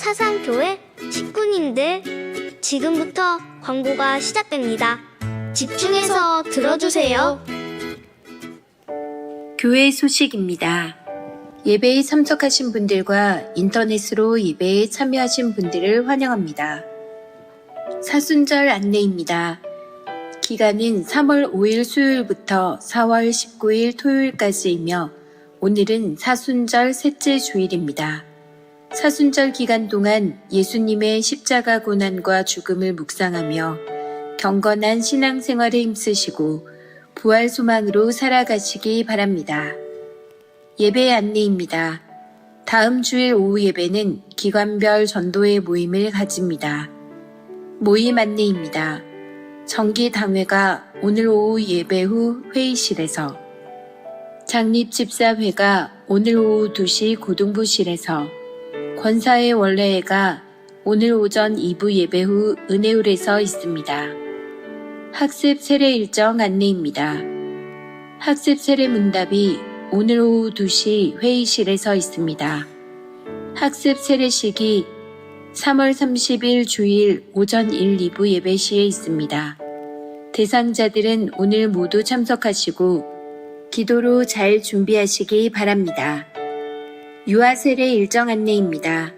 사상교회 식구님들, 지금부터 광고가 시작됩니다. 집중해서 들어주세요. 교회 소식입니다. 예배에 참석하신 분들과 인터넷으로 예배에 참여하신 분들을 환영합니다. 사순절 안내입니다. 기간은 3월 5일 수요일부터 4월 19일 토요일까지이며 오늘은 사순절 셋째 주일입니다. 사순절 기간 동안 예수님의 십자가 고난과 죽음을 묵상하며 경건한 신앙생활에 힘쓰시고 부활 소망으로 살아가시기 바랍니다. 예배 안내입니다. 다음 주일 오후 예배는 기관별 전도회 모임을 가집니다. 모임 안내입니다. 정기당회가 오늘 오후 예배 후 회의실에서, 장립집사회가 오늘 오후 2시 고등부실에서, 권사회 원래회가 오늘 오전 2부 예배 후 은혜홀에서 있습니다. 학습 세례 일정 안내입니다. 학습 세례 문답이 오늘 오후 2시 회의실에서 있습니다. 학습 세례식이 3월 30일 주일 오전 1, 2부 예배 시에 있습니다. 대상자들은 오늘 모두 참석하시고 기도로 잘 준비하시기 바랍니다. 유아 세례 일정 안내입니다.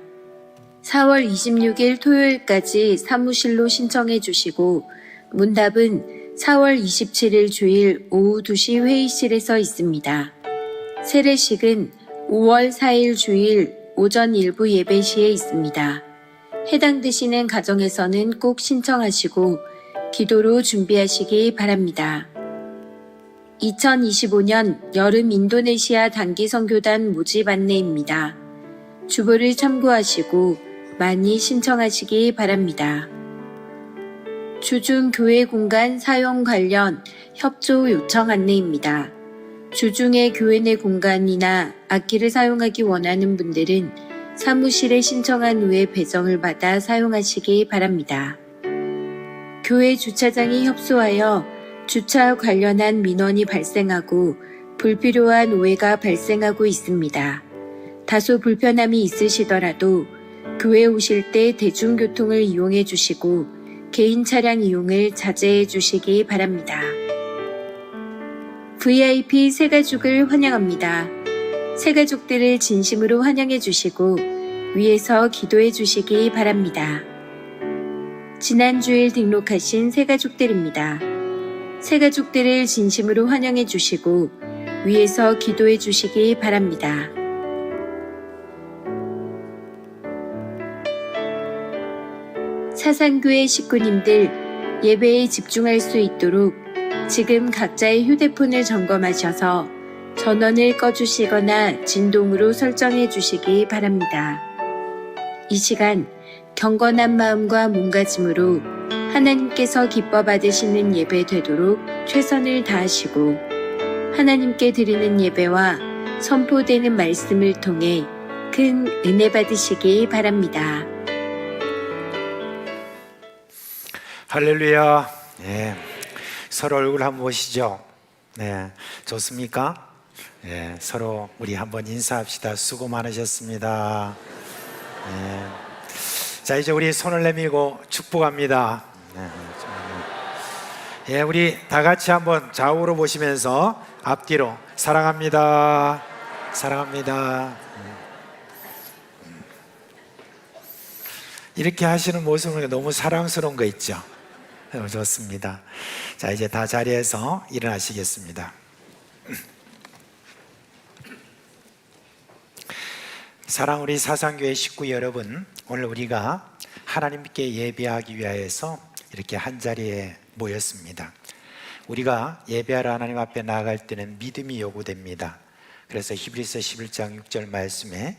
4월 26일 토요일까지 사무실로 신청해 주시고 문답은 4월 27일 주일 오후 2시 회의실에서 있습니다. 세례식은 5월 4일 주일 오전 1부 예배 시에 있습니다. 해당되시는 가정에서는 꼭 신청하시고 기도로 준비하시기 바랍니다. 2025년 여름 인도네시아 단기 선교단 모집 안내입니다. 주보를 참고하시고 많이 신청하시기 바랍니다. 주중 교회 공간 사용 관련 협조 요청 안내입니다. 주중에 교회 내 공간이나 악기를 사용하기 원하는 분들은 사무실에 신청한 후에 배정을 받아 사용하시기 바랍니다. 교회 주차장이 협소하여 주차 관련한 민원이 발생하고 불필요한 오해가 발생하고 있습니다. 다소 불편함이 있으시더라도 교회 오실 때 대중교통을 이용해 주시고 개인 차량 이용을 자제해 주시기 바랍니다. VIP 새가족을 환영합니다. 새가족들을 진심으로 환영해 주시고 위에서 기도해 주시기 바랍니다. 지난 주일 등록하신 새가족들입니다. 새가족들을 진심으로 환영해 주시고 위에서 기도해 주시기 바랍니다. 사상교회 식구님들, 예배에 집중할 수 있도록 지금 각자의 휴대폰을 점검하셔서 전원을 꺼주시거나 진동으로 설정해 주시기 바랍니다. 이 시간 경건한 마음과 몸가짐으로 하나님께서 기뻐 받으시는 예배 되도록 최선을 다하시고 하나님께 드리는 예배와 선포되는 말씀을 통해 큰 은혜 받으시기 바랍니다. 할렐루야. 네. 서로 얼굴 한번 보시죠. 네, 좋습니까? 네, 서로 우리 한번 인사합시다. 수고 많으셨습니다. 네. 자, 이제 우리 손을 내밀고 축복합니다. 네, 예, 우리 다 같이 한번 좌우로 보시면서 앞뒤로 사랑합니다. 사랑합니다. 이렇게 하시는 모습은 너무 사랑스러운 거 있죠? 좋습니다. 자, 이제 다 자리에서 일어나시겠습니다. 사랑 우리 사상교회 식구 여러분, 오늘 우리가 하나님께 예배하기 위하여서 이렇게 한자리에 모였습니다. 우리가 예배하러 하나님 앞에 나아갈 때는 믿음이 요구됩니다. 그래서 히브리서 11장 6절 말씀에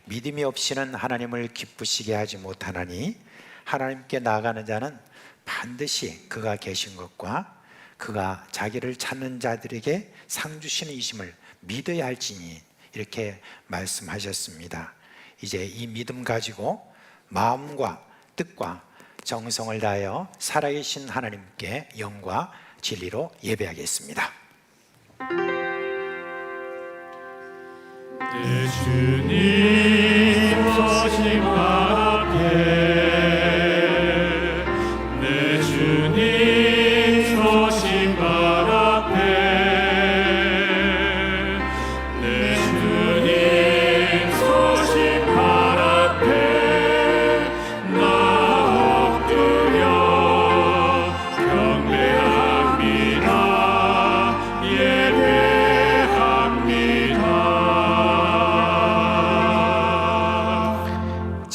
믿음이 없이는 하나님을 기쁘시게 하지 못하나니 하나님께 나아가는 자는 반드시 그가 계신 것과 그가 자기를 찾는 자들에게 상 주시는 이심을 믿어야 할지니, 이렇게 말씀하셨습니다. 이제 이 믿음 가지고 마음과 뜻과 정성을 다하여 살아계신 하나님께 영과 진리로 예배하겠습니다. 내 주님 오심 바라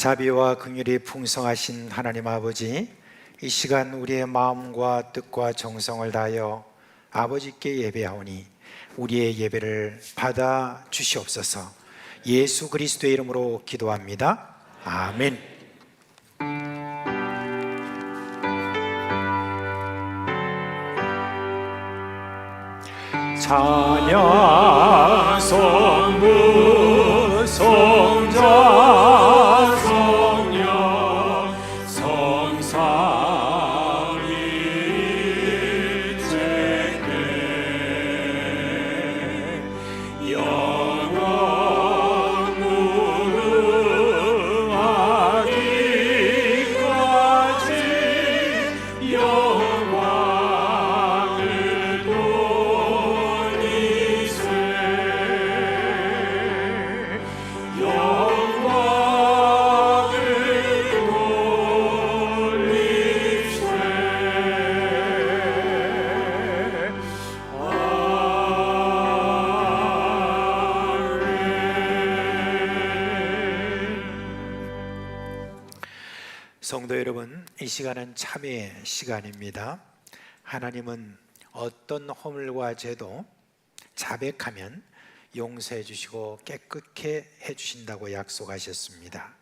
자비와 긍휼이 풍성하신 하나님 아버지, 이 시간 우리의 마음과 뜻과 정성을 다하여 아버지께 예배하오니 우리의 예배를 받아 주시옵소서. 예수 그리스도의 이름으로 기도합니다. 아멘. 찬양 성부 성자 성령 성삼위일체계 영원 무궁하기까지 영광을 돌리세 영광을 성도 여러분, 이 시간은 참회의 시간입니다. 하나님은 어떤 허물과 죄도 자백하면 용서해 주시고 깨끗게 해 주신다고 약속하셨습니다.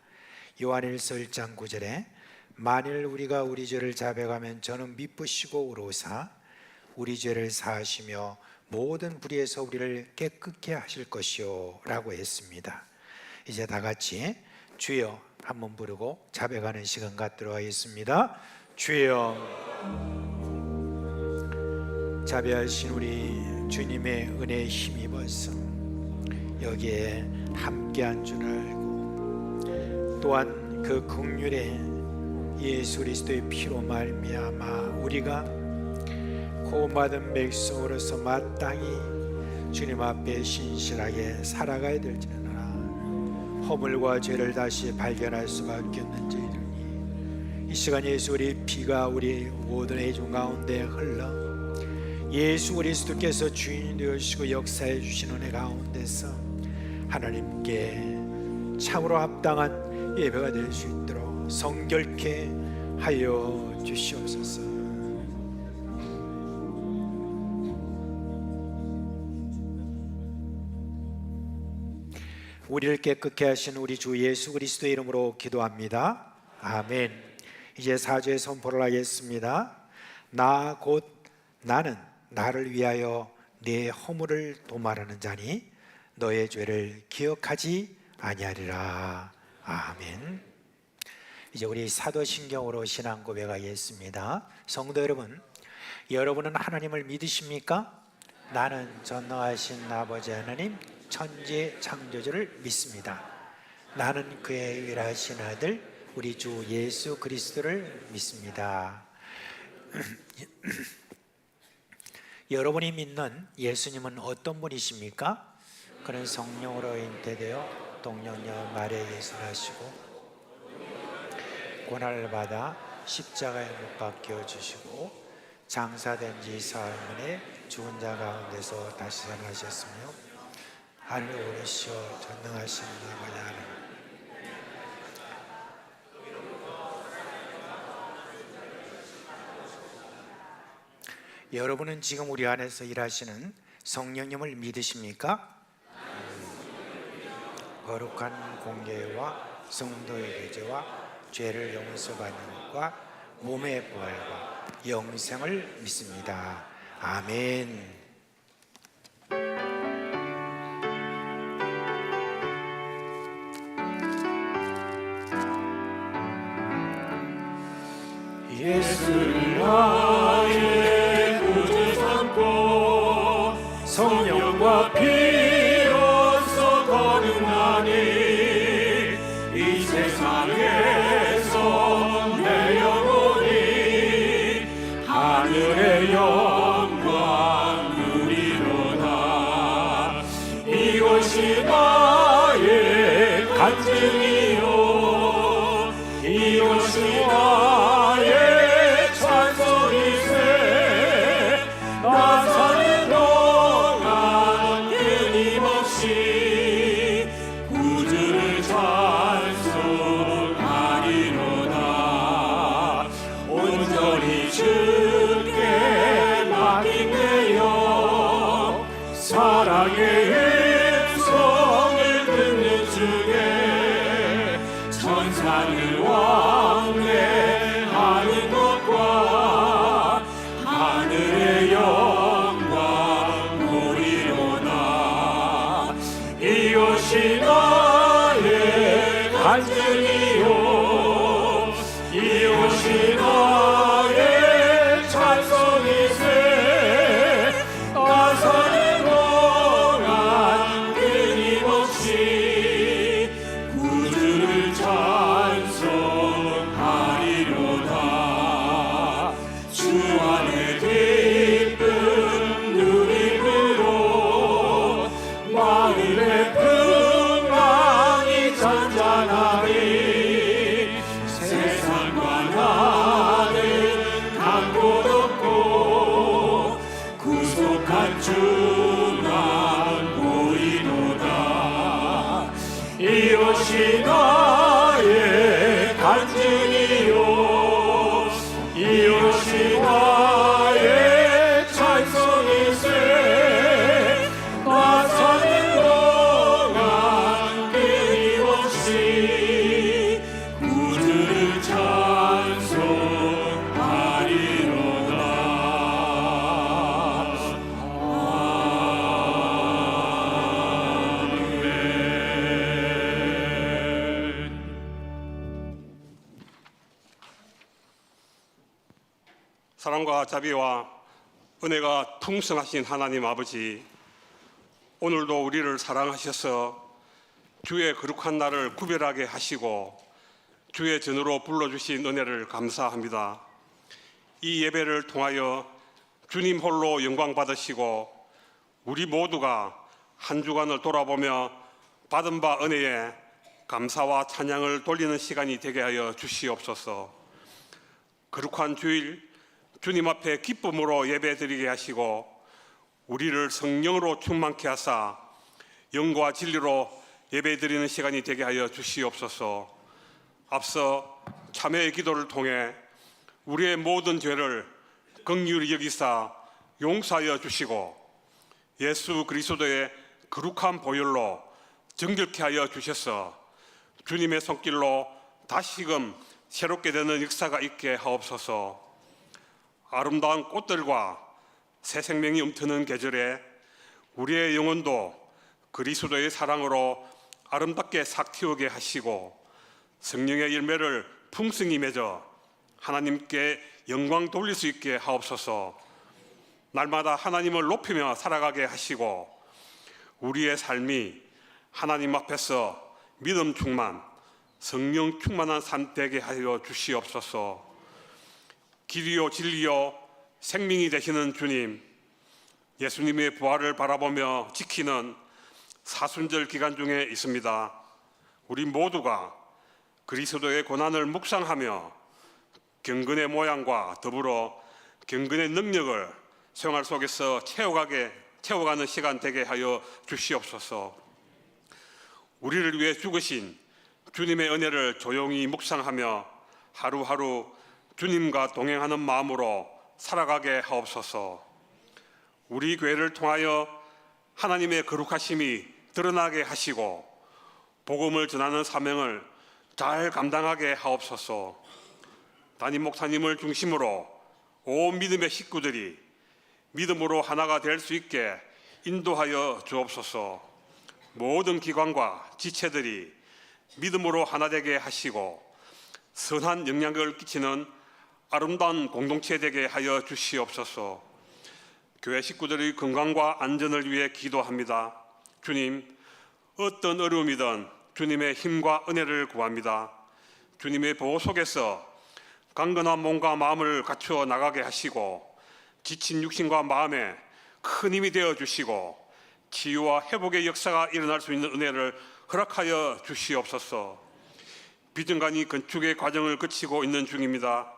요한일서 1장 9절에 만일 우리가 우리 죄를 자백하면 저는 미쁘시고 의로우사 우리 죄를 사하시며 모든 불의에서 우리를 깨끗게 하실 것이요 라고 했습니다. 이제 다 같이 주여 한번 부르고 자백하는 시간 갖도록 하겠습니다. 주여. 자비하신 우리 주님의 은혜에 힘입어서 여기에 함께한 줄 알고 또한 그 긍휼에 예수 그리스도의 피로 말미암아 우리가 구원받은 백성으로서 마땅히 주님 앞에 신실하게 살아가야 될지는 허물과 죄를 다시 발견할 수밖에 없는지이르니 이 시간 예수 우리 피가 우리 모든 회중 가운데 흘러 예수 그리스도께서 주인이 되시고 역사해 주신 은혜 가운데서 하나님께 참으로 합당한 예배가 될 수 있도록 성결케 하여 주시옵소서. 우리를 깨끗게 하신 우리 주 예수 그리스도의 이름으로 기도합니다. 아멘. 이제 사죄의 선포를 하겠습니다. 나 곧 나는 나를 위하여 네 허물을 도말하는 자니 너의 죄를 기억하지 아니하리라. 아멘. 이제 우리 사도신경으로 신앙 고백하겠습니다. 성도 여러분, 여러분은 하나님을 믿으십니까? 나는 전능하신 아버지 하나님 천지 창조주를 믿습니다. 나는 그의 유일하신 아들 우리 주 예수 그리스도를 믿습니다. 여러분이 믿는 예수님은 어떤 분이십니까? 그는 성령으로 잉태되어 동정녀 마리아에 예수하시고 고난을 받아 십자가에 못 박혀 주시고 장사된 지 사흘 만에 죽은 자 가운데서 다시 살아나셨으며 하늘 오르시어 전능하신 아버지 하나님 여러분은 지금 우리 안에서 일하시는 성령님을 믿으십니까? 거룩한 공개와 성도의 교제와 죄를 용서받는 것과 몸의 부활과 영생을 믿습니다. 아멘. 예수를 나의 구주 삼고 성령과 피로써 거듭나니 이 세상에서 내 영혼이 하늘의 영광 누리로다. 이것이 나의 간증이요 이것이 나의 나 사는 동안 끊임없이 구주를 찬송하리라. 하늘 왕래하는 것과 하늘의 영광 보리로다. 이것이 나의 간증이요 이것이 나의 찬송이세. 나 사는 동안 끊임없이 구주를 찬송하리로다. 주 안에 기쁨 누림으로 마음의 평강이 잔잔하리. 세상과 나는 간 곳 없고 구속한 주만 보이노라. 이것이 나의 간증이요 이것이 나의 찬송이세. 나 사는 동안 끊임없이 구주를 찬송하리로다. 아멘. 사랑과 자비와 은혜가 풍성하신 하나님 아버지, 오늘도 우리를 사랑하셔서 주의 거룩한 날을 구별하게 하시고 주의 전으로 불러주신 은혜를 감사합니다. 이 예배를 통하여 주님 홀로 영광 받으시고 우리 모두가 한 주간을 돌아보며 받은 바 은혜에 감사와 찬양을 돌리는 시간이 되게 하여 주시옵소서. 거룩한 주일 주님 앞에 기쁨으로 예배드리게 하시고 우리를 성령으로 충만케 하사 영과 진리로 예배드리는 시간이 되게 하여 주시옵소서. 앞서 참회의 기도를 통해 우리의 모든 죄를 긍휼히 여기사 용서하여 주시고 예수 그리스도의 거룩한 보혈로 정결케 하여 주셔서 주님의 손길로 다시금 새롭게 되는 역사가 있게 하옵소서. 아름다운 꽃들과 새 생명이 움트는 계절에 우리의 영혼도 그리스도의 사랑으로 아름답게 싹 틔우게 하시고 성령의 열매를 풍성히 맺어 하나님께 영광 돌릴 수 있게 하옵소서. 날마다 하나님을 높이며 살아가게 하시고 우리의 삶이 하나님 앞에서 믿음 충만, 성령 충만한 삶 되게 하여 주시옵소서. 길이요 진리요 생명이 되시는 주님, 예수님의 부활을 바라보며 지키는 사순절 기간 중에 있습니다. 우리 모두가 그리스도의 고난을 묵상하며 경건의 모양과 더불어 경건의 능력을 생활 속에서 채워가는 시간 되게 하여 주시옵소서. 우리를 위해 죽으신 주님의 은혜를 조용히 묵상하며 하루하루 주님과 동행하는 마음으로 살아가게 하옵소서. 우리 교회를 통하여 하나님의 거룩하심이 드러나게 하시고 복음을 전하는 사명을 잘 감당하게 하옵소서. 담임 목사님을 중심으로 온 믿음의 식구들이 믿음으로 하나가 될 수 있게 인도하여 주옵소서. 모든 기관과 지체들이 믿음으로 하나 되게 하시고 선한 영향력을 끼치는 아름다운 공동체 되게 하여 주시옵소서. 교회 식구들의 건강과 안전을 위해 기도합니다. 주님, 어떤 어려움이든 주님의 힘과 은혜를 구합니다. 주님의 보호 속에서 강건한 몸과 마음을 갖추어 나가게 하시고 지친 육신과 마음에 큰 힘이 되어 주시고 치유와 회복의 역사가 일어날 수 있는 은혜를 허락하여 주시옵소서. 비전관이 건축의 과정을 거치고 있는 중입니다.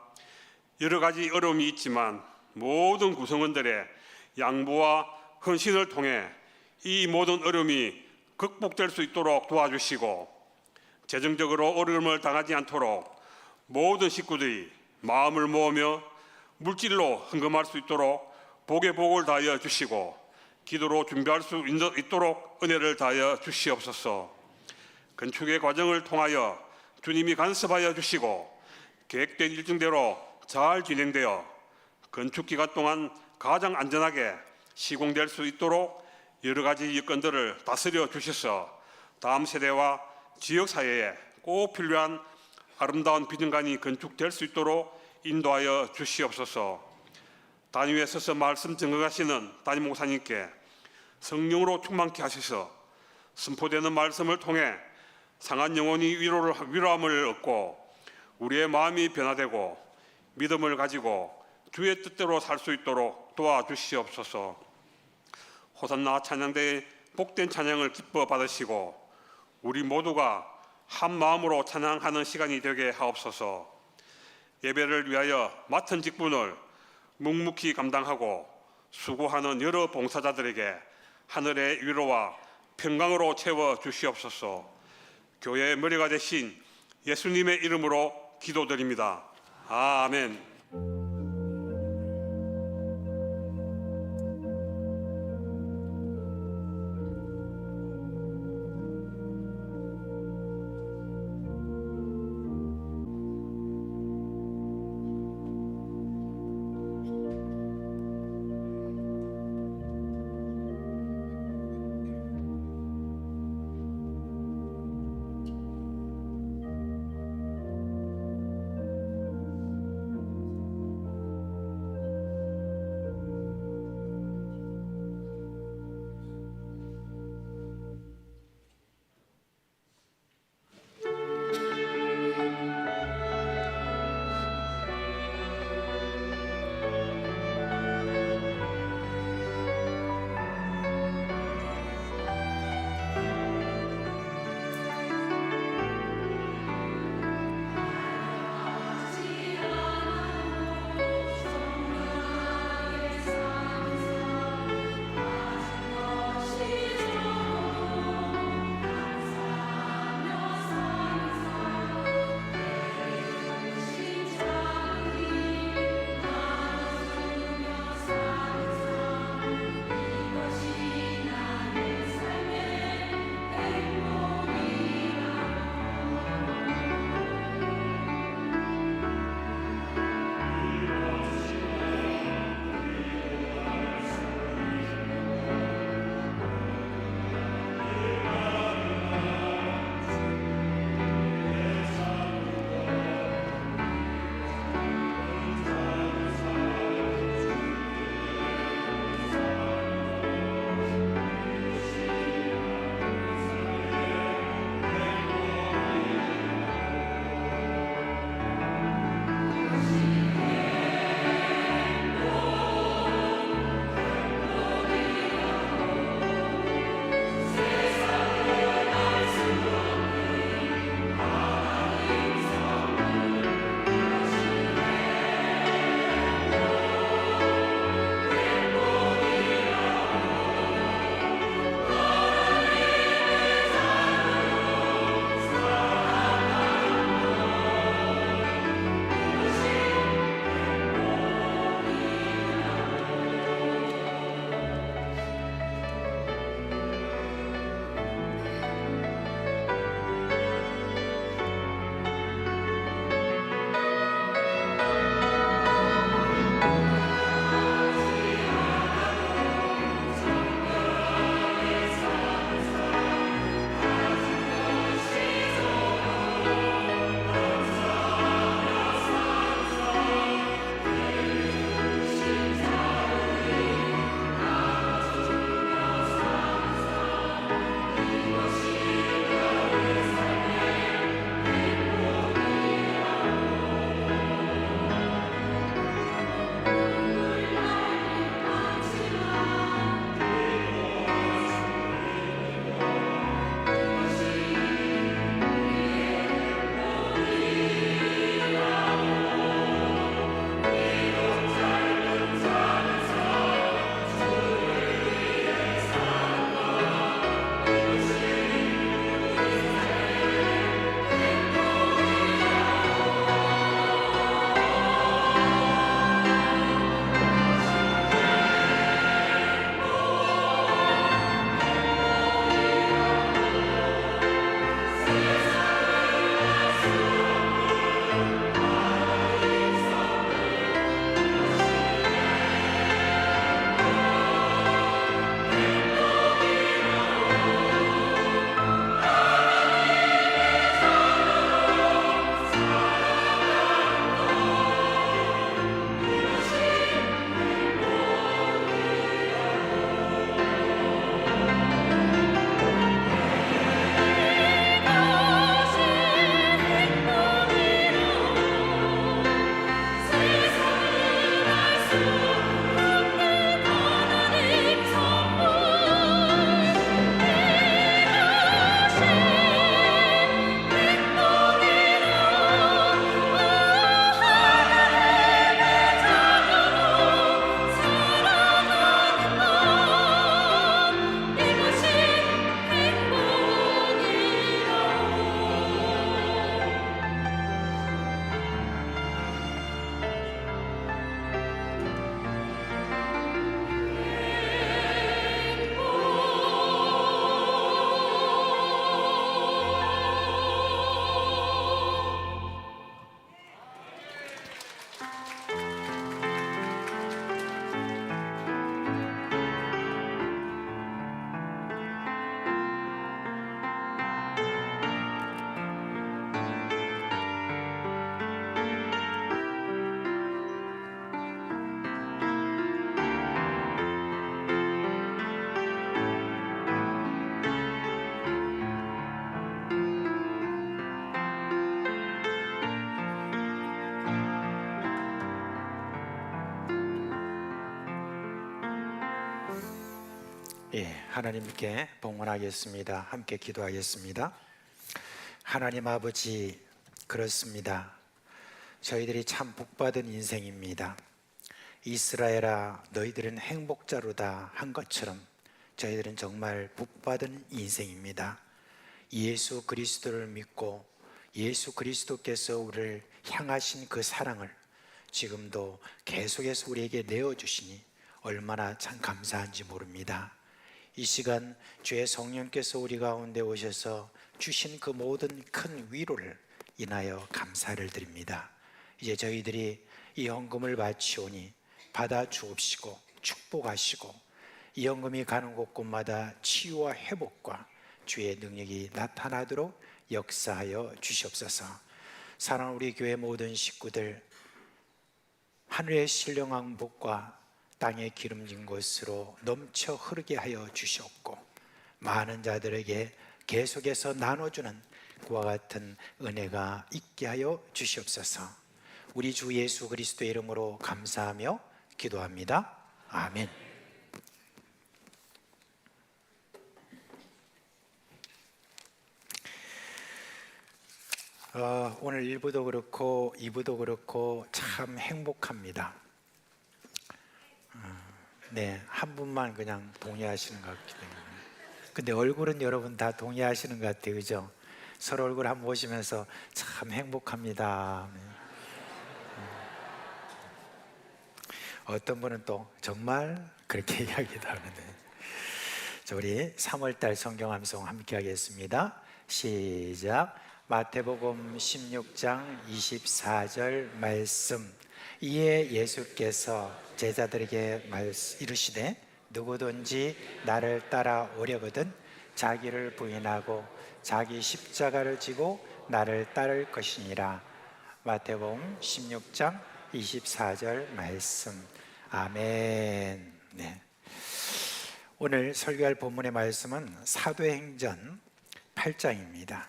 여러 가지 어려움이 있지만 모든 구성원들의 양보와 헌신을 통해 이 모든 어려움이 극복될 수 있도록 도와주시고 재정적으로 어려움을 당하지 않도록 모든 식구들이 마음을 모으며 물질로 헌금할 수 있도록 복의 복을 다하여 주시고 기도로 준비할 수 있도록 은혜를 다하여 주시옵소서. 건축의 과정을 통하여 주님이 간섭하여 주시고 계획된 일정대로 잘 진행되어 건축 기간 동안 가장 안전하게 시공될 수 있도록 여러 가지 여건들을 다스려 주셔서 다음 세대와 지역 사회에 꼭 필요한 아름다운 비전관이 건축될 수 있도록 인도하여 주시옵소서. 단위에 서서 말씀 증거하시는 담임 목사님께 성령으로 충만케 하셔서 선포되는 말씀을 통해 상한 영혼이 위로함을 얻고 우리의 마음이 변화되고 믿음을 가지고 주의 뜻대로 살 수 있도록 도와주시옵소서. 호산나 찬양대의 복된 찬양을 기뻐 받으시고 우리 모두가 한 마음으로 찬양하는 시간이 되게 하옵소서. 예배를 위하여 맡은 직분을 묵묵히 감당하고 수고하는 여러 봉사자들에게 하늘의 위로와 평강으로 채워 주시옵소서. 교회의 머리가 되신 예수님의 이름으로 기도드립니다. 아멘. 하나님께 봉헌하겠습니다. 함께 기도하겠습니다. 하나님 아버지, 그렇습니다. 저희들이 참 복받은 인생입니다. 이스라엘아, 너희들은 행복자로다 한 것처럼 저희들은 정말 복받은 인생입니다. 예수 그리스도를 믿고 예수 그리스도께서 우리를 향하신 그 사랑을 지금도 계속해서 우리에게 내어주시니 얼마나 참 감사한지 모릅니다. 이 시간 주의 성령께서 우리 가운데 오셔서 주신 그 모든 큰 위로를 인하여 감사를 드립니다. 이제 저희들이 이 헌금을 바치오니 받아 주옵시고 축복하시고 이 헌금이 가는 곳곳마다 치유와 회복과 주의 능력이 나타나도록 역사하여 주시옵소서. 사랑하는 우리 교회 모든 식구들, 하늘의 신령한 복과 땅의 기름진 곳으로 넘쳐 흐르게 하여 주시옵고 많은 자들에게 계속해서 나눠주는 그와 같은 은혜가 있게 하여 주시옵소서. 우리 주 예수 그리스도의 이름으로 감사하며 기도합니다. 아멘. 오늘 1부도 그렇고 2부도 그렇고 참 행복합니다. 네, 한 분만 그냥 동의하시는 것 같기 때문에. 근데 얼굴은 여러분 다 동의하시는 것 같아요, 그죠? 서로 얼굴 한번 보시면서 참 행복합니다. 어떤 분은 또 정말 그렇게 이야기도 하는데. 자, 우리 3월달 성경 암송 함께 하겠습니다. 시작. 마태복음 16장 24절 말씀. 이에 예수께서 제자들에게 이르시되 누구든지 나를 따라오려거든 자기를 부인하고 자기 십자가를 지고 나를 따를 것이니라. 마태복음 16장 24절 말씀. 아멘. 네. 오늘 설교할 본문의 말씀은 사도행전 8장입니다.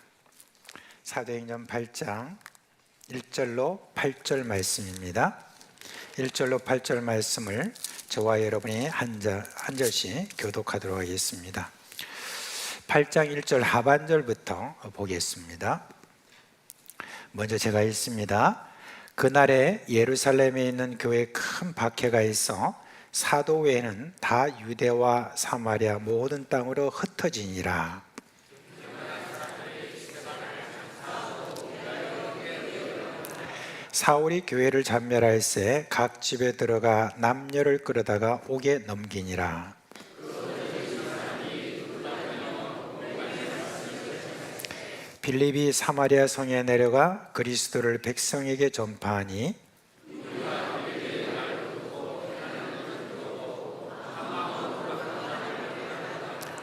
사도행전 8장 1절로 8절 말씀입니다. 1절로 8절 말씀을 저와 여러분이 한 절씩 교독하도록 하겠습니다. 8장 1절 하반절부터 보겠습니다. 먼저 제가 읽습니다. 그날에 예루살렘에 있는 교회에 큰 박해가 있어 사도 외에는 다 유대와 사마리아 모든 땅으로 흩어지니라. 사울이 교회를 전멸할새 각 집에 들어가 남녀를 끌어다가 옥에 넘기니라. 빌립이 사마리아 성에 내려가 그리스도를 백성에게 전파하니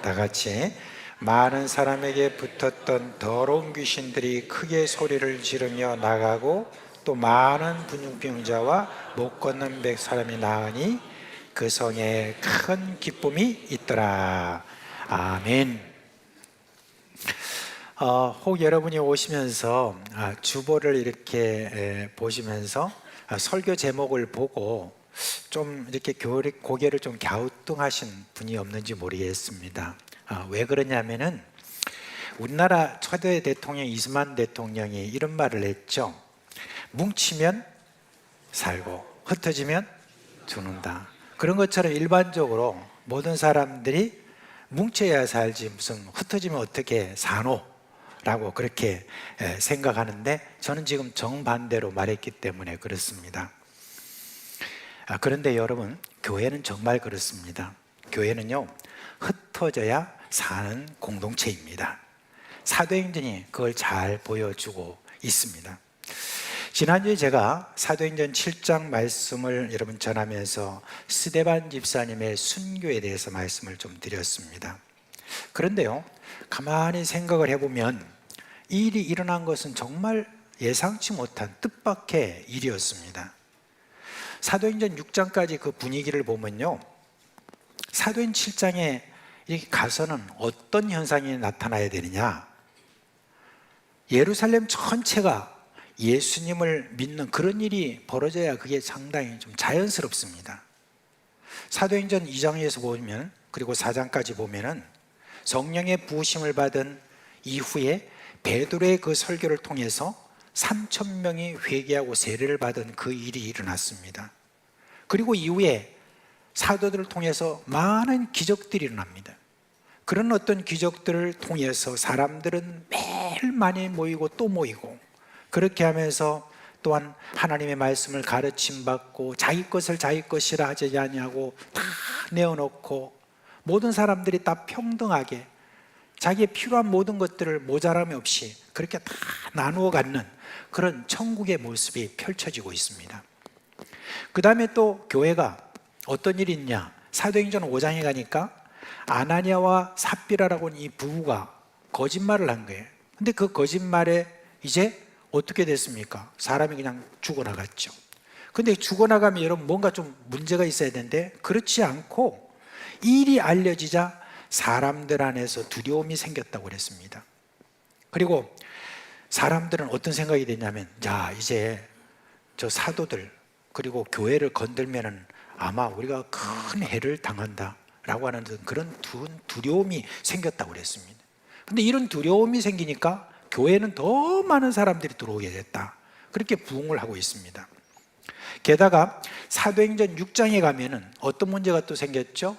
다같이 많은 사람에게 붙었던 더러운 귀신들이 크게 소리를 지르며 나가고 또 많은 분유병자와 못 걷는 백 사람이 나으니 그 성에 큰 기쁨이 있더라. 아멘. 혹 여러분이 오시면서 주보를 이렇게 보시면서 설교 제목을 보고 좀 이렇게 고개를 좀 갸우뚱하신 분이 없는지 모르겠습니다. 왜 그러냐면은 우리나라 초대 대통령 이승만 대통령이 이런 말을 했죠. 뭉치면 살고 흩어지면 죽는다. 그런 것처럼 일반적으로 모든 사람들이 뭉쳐야 살지 무슨 흩어지면 어떻게 사노? 라고 그렇게 생각하는데 저는 지금 정반대로 말했기 때문에 그렇습니다. 그런데 여러분, 교회는 정말 그렇습니다. 교회는요, 흩어져야 사는 공동체입니다. 사도행전이 그걸 잘 보여주고 있습니다. 지난주에 제가 사도행전 7장 말씀을 여러분 전하면서 스데반 집사님의 순교에 대해서 말씀을 좀 드렸습니다. 그런데요, 가만히 생각을 해보면 이 일이 일어난 것은 정말 예상치 못한 뜻밖의 일이었습니다. 사도행전 6장까지 그 분위기를 보면요, 사도행전 7장에 이렇게 가서는 어떤 현상이 나타나야 되느냐, 예루살렘 전체가 예수님을 믿는 그런 일이 벌어져야 그게 상당히 좀 자연스럽습니다. 사도행전 2장에서 보면 그리고 4장까지 보면은 성령의 부으심을 받은 이후에 베드로의 그 설교를 통해서 3,000명이 회개하고 세례를 받은 그 일이 일어났습니다. 그리고 이후에 사도들을 통해서 많은 기적들이 일어납니다. 그런 어떤 기적들을 통해서 사람들은 매일 많이 모이고 또 모이고, 그렇게 하면서 또한 하나님의 말씀을 가르침받고 자기 것을 자기 것이라 하지 아니하고 다 내어놓고 모든 사람들이 다 평등하게 자기의 필요한 모든 것들을 모자람이 없이 그렇게 다 나누어 갖는 그런 천국의 모습이 펼쳐지고 있습니다. 그 다음에 또 교회가 어떤 일이 있냐, 사도행전 5장에 가니까 아나니아와 삽비라라고 하는 이 부부가 거짓말을 한 거예요. 근데 그 거짓말에 이제 어떻게 됐습니까? 사람이 그냥 죽어나갔죠. 근데 죽어나가면 여러분 뭔가 좀 문제가 있어야 되는데 그렇지 않고 일이 알려지자 사람들 안에서 두려움이 생겼다고 그랬습니다. 그리고 사람들은 어떤 생각이 됐냐면, 야, 이제 저 사도들 그리고 교회를 건들면은 아마 우리가 큰 해를 당한다라고 하는 그런 두려움이 생겼다고 그랬습니다. 근데 이런 두려움이 생기니까 교회는 더 많은 사람들이 들어오게 됐다, 그렇게 부흥을 하고 있습니다. 게다가 사도행전 6장에 가면은 어떤 문제가 또 생겼죠?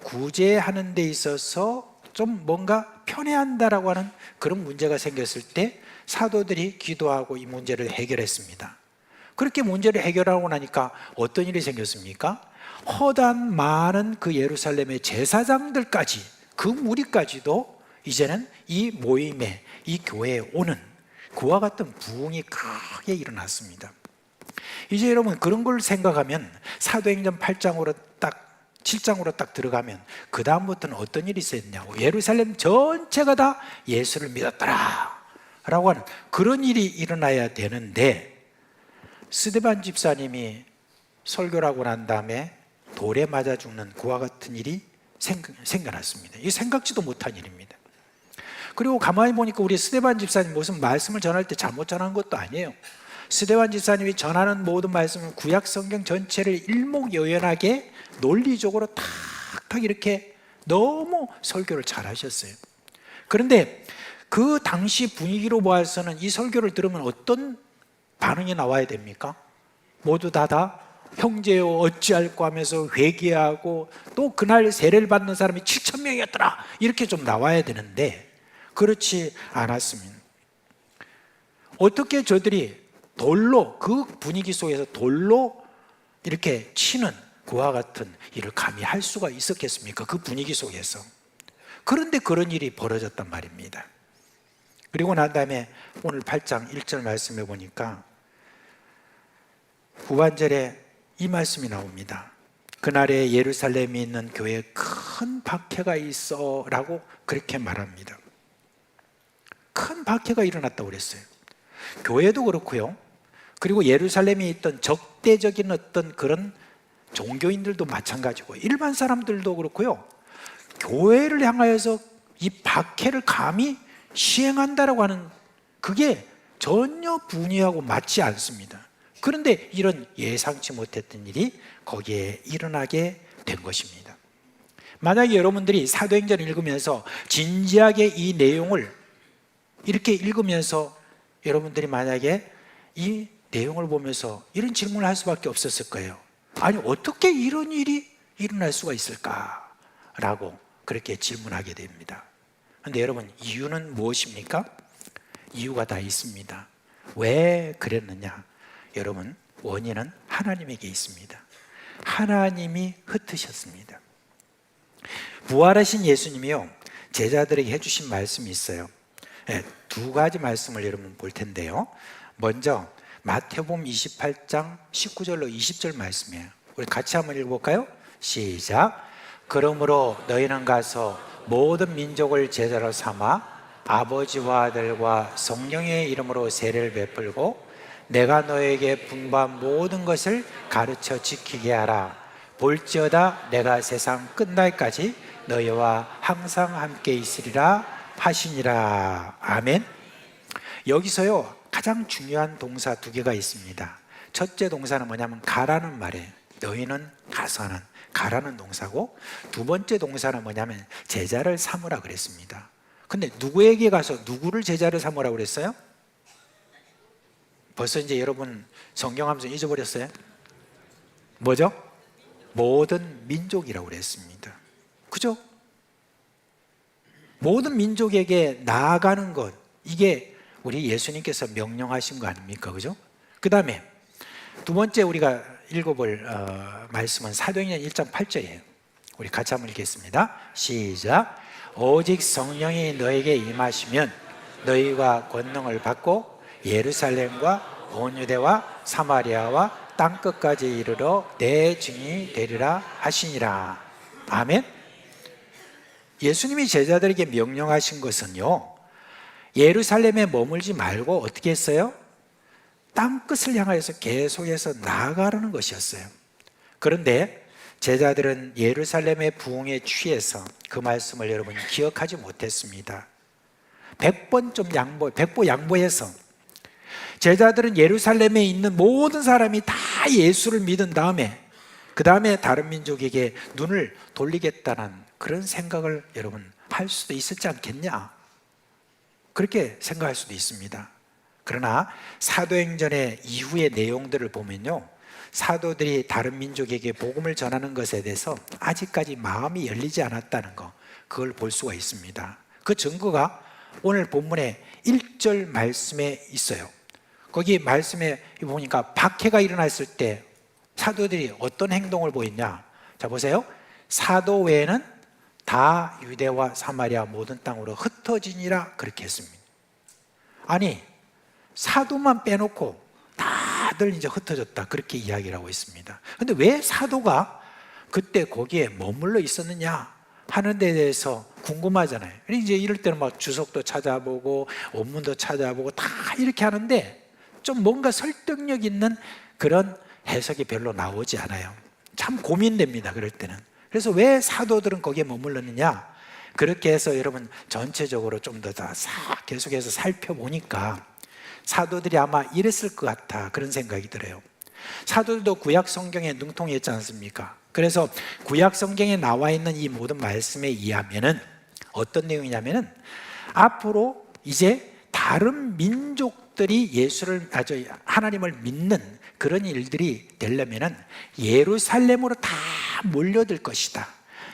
구제하는 데 있어서 좀 뭔가 편애한다라고 하는 그런 문제가 생겼을 때 사도들이 기도하고 이 문제를 해결했습니다. 그렇게 문제를 해결하고 나니까 어떤 일이 생겼습니까? 허다한 많은 그 예루살렘의 제사장들까지, 그 무리까지도 이제는 이 모임에, 이 교회에 오는 그와 같은 부흥이 크게 일어났습니다. 이제 여러분 그런 걸 생각하면 사도행전 8장으로 딱 7장으로 딱 들어가면 그 다음부터는 어떤 일이 있었냐고, 예루살렘 전체가 다 예수를 믿었더라 라고 하는 그런 일이 일어나야 되는데, 스데반 집사님이 설교를 하고 난 다음에 돌에 맞아 죽는 그와 같은 일이 생겨났습니다. 이게 생각지도 못한 일입니다. 그리고 가만히 보니까 우리 스데반 집사님 무슨 말씀을 전할 때 잘못 전한 것도 아니에요. 스데반 집사님이 전하는 모든 말씀은 구약 성경 전체를 일목요연하게 논리적으로 탁탁 이렇게 너무 설교를 잘 하셨어요. 그런데 그 당시 분위기로 보아서는 이 설교를 들으면 어떤 반응이 나와야 됩니까? 모두 다 형제여 어찌할꼬 하면서 회개하고, 또 그날 세례를 받는 사람이 7,000명이었더라 이렇게 좀 나와야 되는데 그렇지 않았습니다. 어떻게 저들이 돌로, 그 분위기 속에서 돌로 이렇게 치는 그와 같은 일을 감히 할 수가 있었겠습니까? 그 분위기 속에서. 그런데 그런 일이 벌어졌단 말입니다. 그리고 난 다음에 오늘 8장 1절 말씀해 보니까 후반절에 이 말씀이 나옵니다. 그날에 예루살렘에 있는 교회에 큰 박해가 있어 라고 그렇게 말합니다. 큰 박해가 일어났다고 그랬어요. 교회도 그렇고요, 그리고 예루살렘에 있던 적대적인 어떤 그런 종교인들도 마찬가지고 일반 사람들도 그렇고요, 교회를 향하여서 이 박해를 감히 시행한다라고 하는 그게 전혀 분위하고 맞지 않습니다. 그런데 이런 예상치 못했던 일이 거기에 일어나게 된 것입니다. 만약에 여러분들이 사도행전을 읽으면서 진지하게 이 내용을 이렇게 읽으면서 여러분들이 만약에 이 내용을 보면서 이런 질문을 할 수밖에 없었을 거예요. 아니, 어떻게 이런 일이 일어날 수가 있을까라고 그렇게 질문하게 됩니다. 그런데 여러분, 이유는 무엇입니까? 이유가 다 있습니다. 왜 그랬느냐? 여러분, 원인은 하나님에게 있습니다. 하나님이 흩으셨습니다. 부활하신 예수님이요, 제자들에게 해주신 말씀이 있어요. 두 가지 말씀을 여러분 볼 텐데요. 먼저 마태복음 28장 19절로 20절 말씀이에요. 우리 같이 한번 읽어볼까요? 시작. 그러므로 너희는 가서 모든 민족을 제자로 삼아 아버지와 아들과 성령의 이름으로 세례를 베풀고 내가 너에게 분부한 모든 것을 가르쳐 지키게 하라. 볼지어다 내가 세상 끝날까지 너희와 항상 함께 있으리라 하시니라. 아멘. 여기서요, 가장 중요한 동사 두 개가 있습니다. 첫째 동사는 뭐냐면 가라는 말이에요. 너희는 가서는, 가라는 동사고, 두 번째 동사는 뭐냐면 제자를 삼으라 그랬습니다. 근데 누구에게 가서 누구를 제자를 삼으라고 그랬어요? 벌써 이제 여러분 성경하면서 잊어버렸어요? 뭐죠? 모든 민족이라고 그랬습니다. 그죠? 모든 민족에게 나아가는 것, 이게 우리 예수님께서 명령하신 거 아닙니까? 그죠? 그 다음에 두 번째 우리가 읽어볼 말씀은 사도행전 1장 8절이에요. 우리 같이 한번 읽겠습니다. 시작. 오직 성령이 너에게 임하시면 너희가 권능을 받고 예루살렘과 온 유대와 사마리아와 땅끝까지 이르러 내 증인이 되리라 하시니라. 아멘. 예수님이 제자들에게 명령하신 것은요, 예루살렘에 머물지 말고 어떻게 했어요? 땅끝을 향하여서 계속해서 나아가라는 것이었어요. 그런데 제자들은 예루살렘의 부흥에 취해서 그 말씀을 여러분 기억하지 못했습니다. 100번 좀 백보 양보해서 제자들은 예루살렘에 있는 모든 사람이 다 예수를 믿은 다음에 그 다음에 다른 민족에게 눈을 돌리겠다는 그런 생각을 여러분 할 수도 있었지 않겠냐? 그렇게 생각할 수도 있습니다. 그러나 사도행전의 이후의 내용들을 보면요, 사도들이 다른 민족에게 복음을 전하는 것에 대해서 아직까지 마음이 열리지 않았다는 거, 그걸 볼 수가 있습니다. 그 증거가 오늘 본문의 1절 말씀에 있어요. 거기 말씀에 보니까 박해가 일어났을 때 사도들이 어떤 행동을 보였냐? 자, 보세요. 사도 외에는 다 유대와 사마리아 모든 땅으로 흩어지니라 그렇게 했습니다. 아니, 사도만 빼놓고 다들 이제 흩어졌다 그렇게 이야기를 하고 있습니다. 근데 왜 사도가 그때 거기에 머물러 있었느냐 하는 데 대해서 궁금하잖아요. 이제 이럴 때는 막 주석도 찾아보고 원문도 찾아보고 다 이렇게 하는데 좀 뭔가 설득력 있는 그런 해석이 별로 나오지 않아요. 참 고민됩니다, 그럴 때는. 그래서 왜 사도들은 거기에 머물렀느냐? 그렇게 해서 여러분 전체적으로 좀 더 계속해서 살펴보니까 사도들이 아마 이랬을 것 같아, 그런 생각이 들어요. 사도들도 구약 성경에 능통했지 않습니까? 그래서 구약 성경에 나와 있는 이 모든 말씀에 의하면은 어떤 내용이냐면은 앞으로 이제 다른 민족들이 하나님을 믿는 그런 일들이 되려면은 예루살렘으로 다 몰려들 것이다.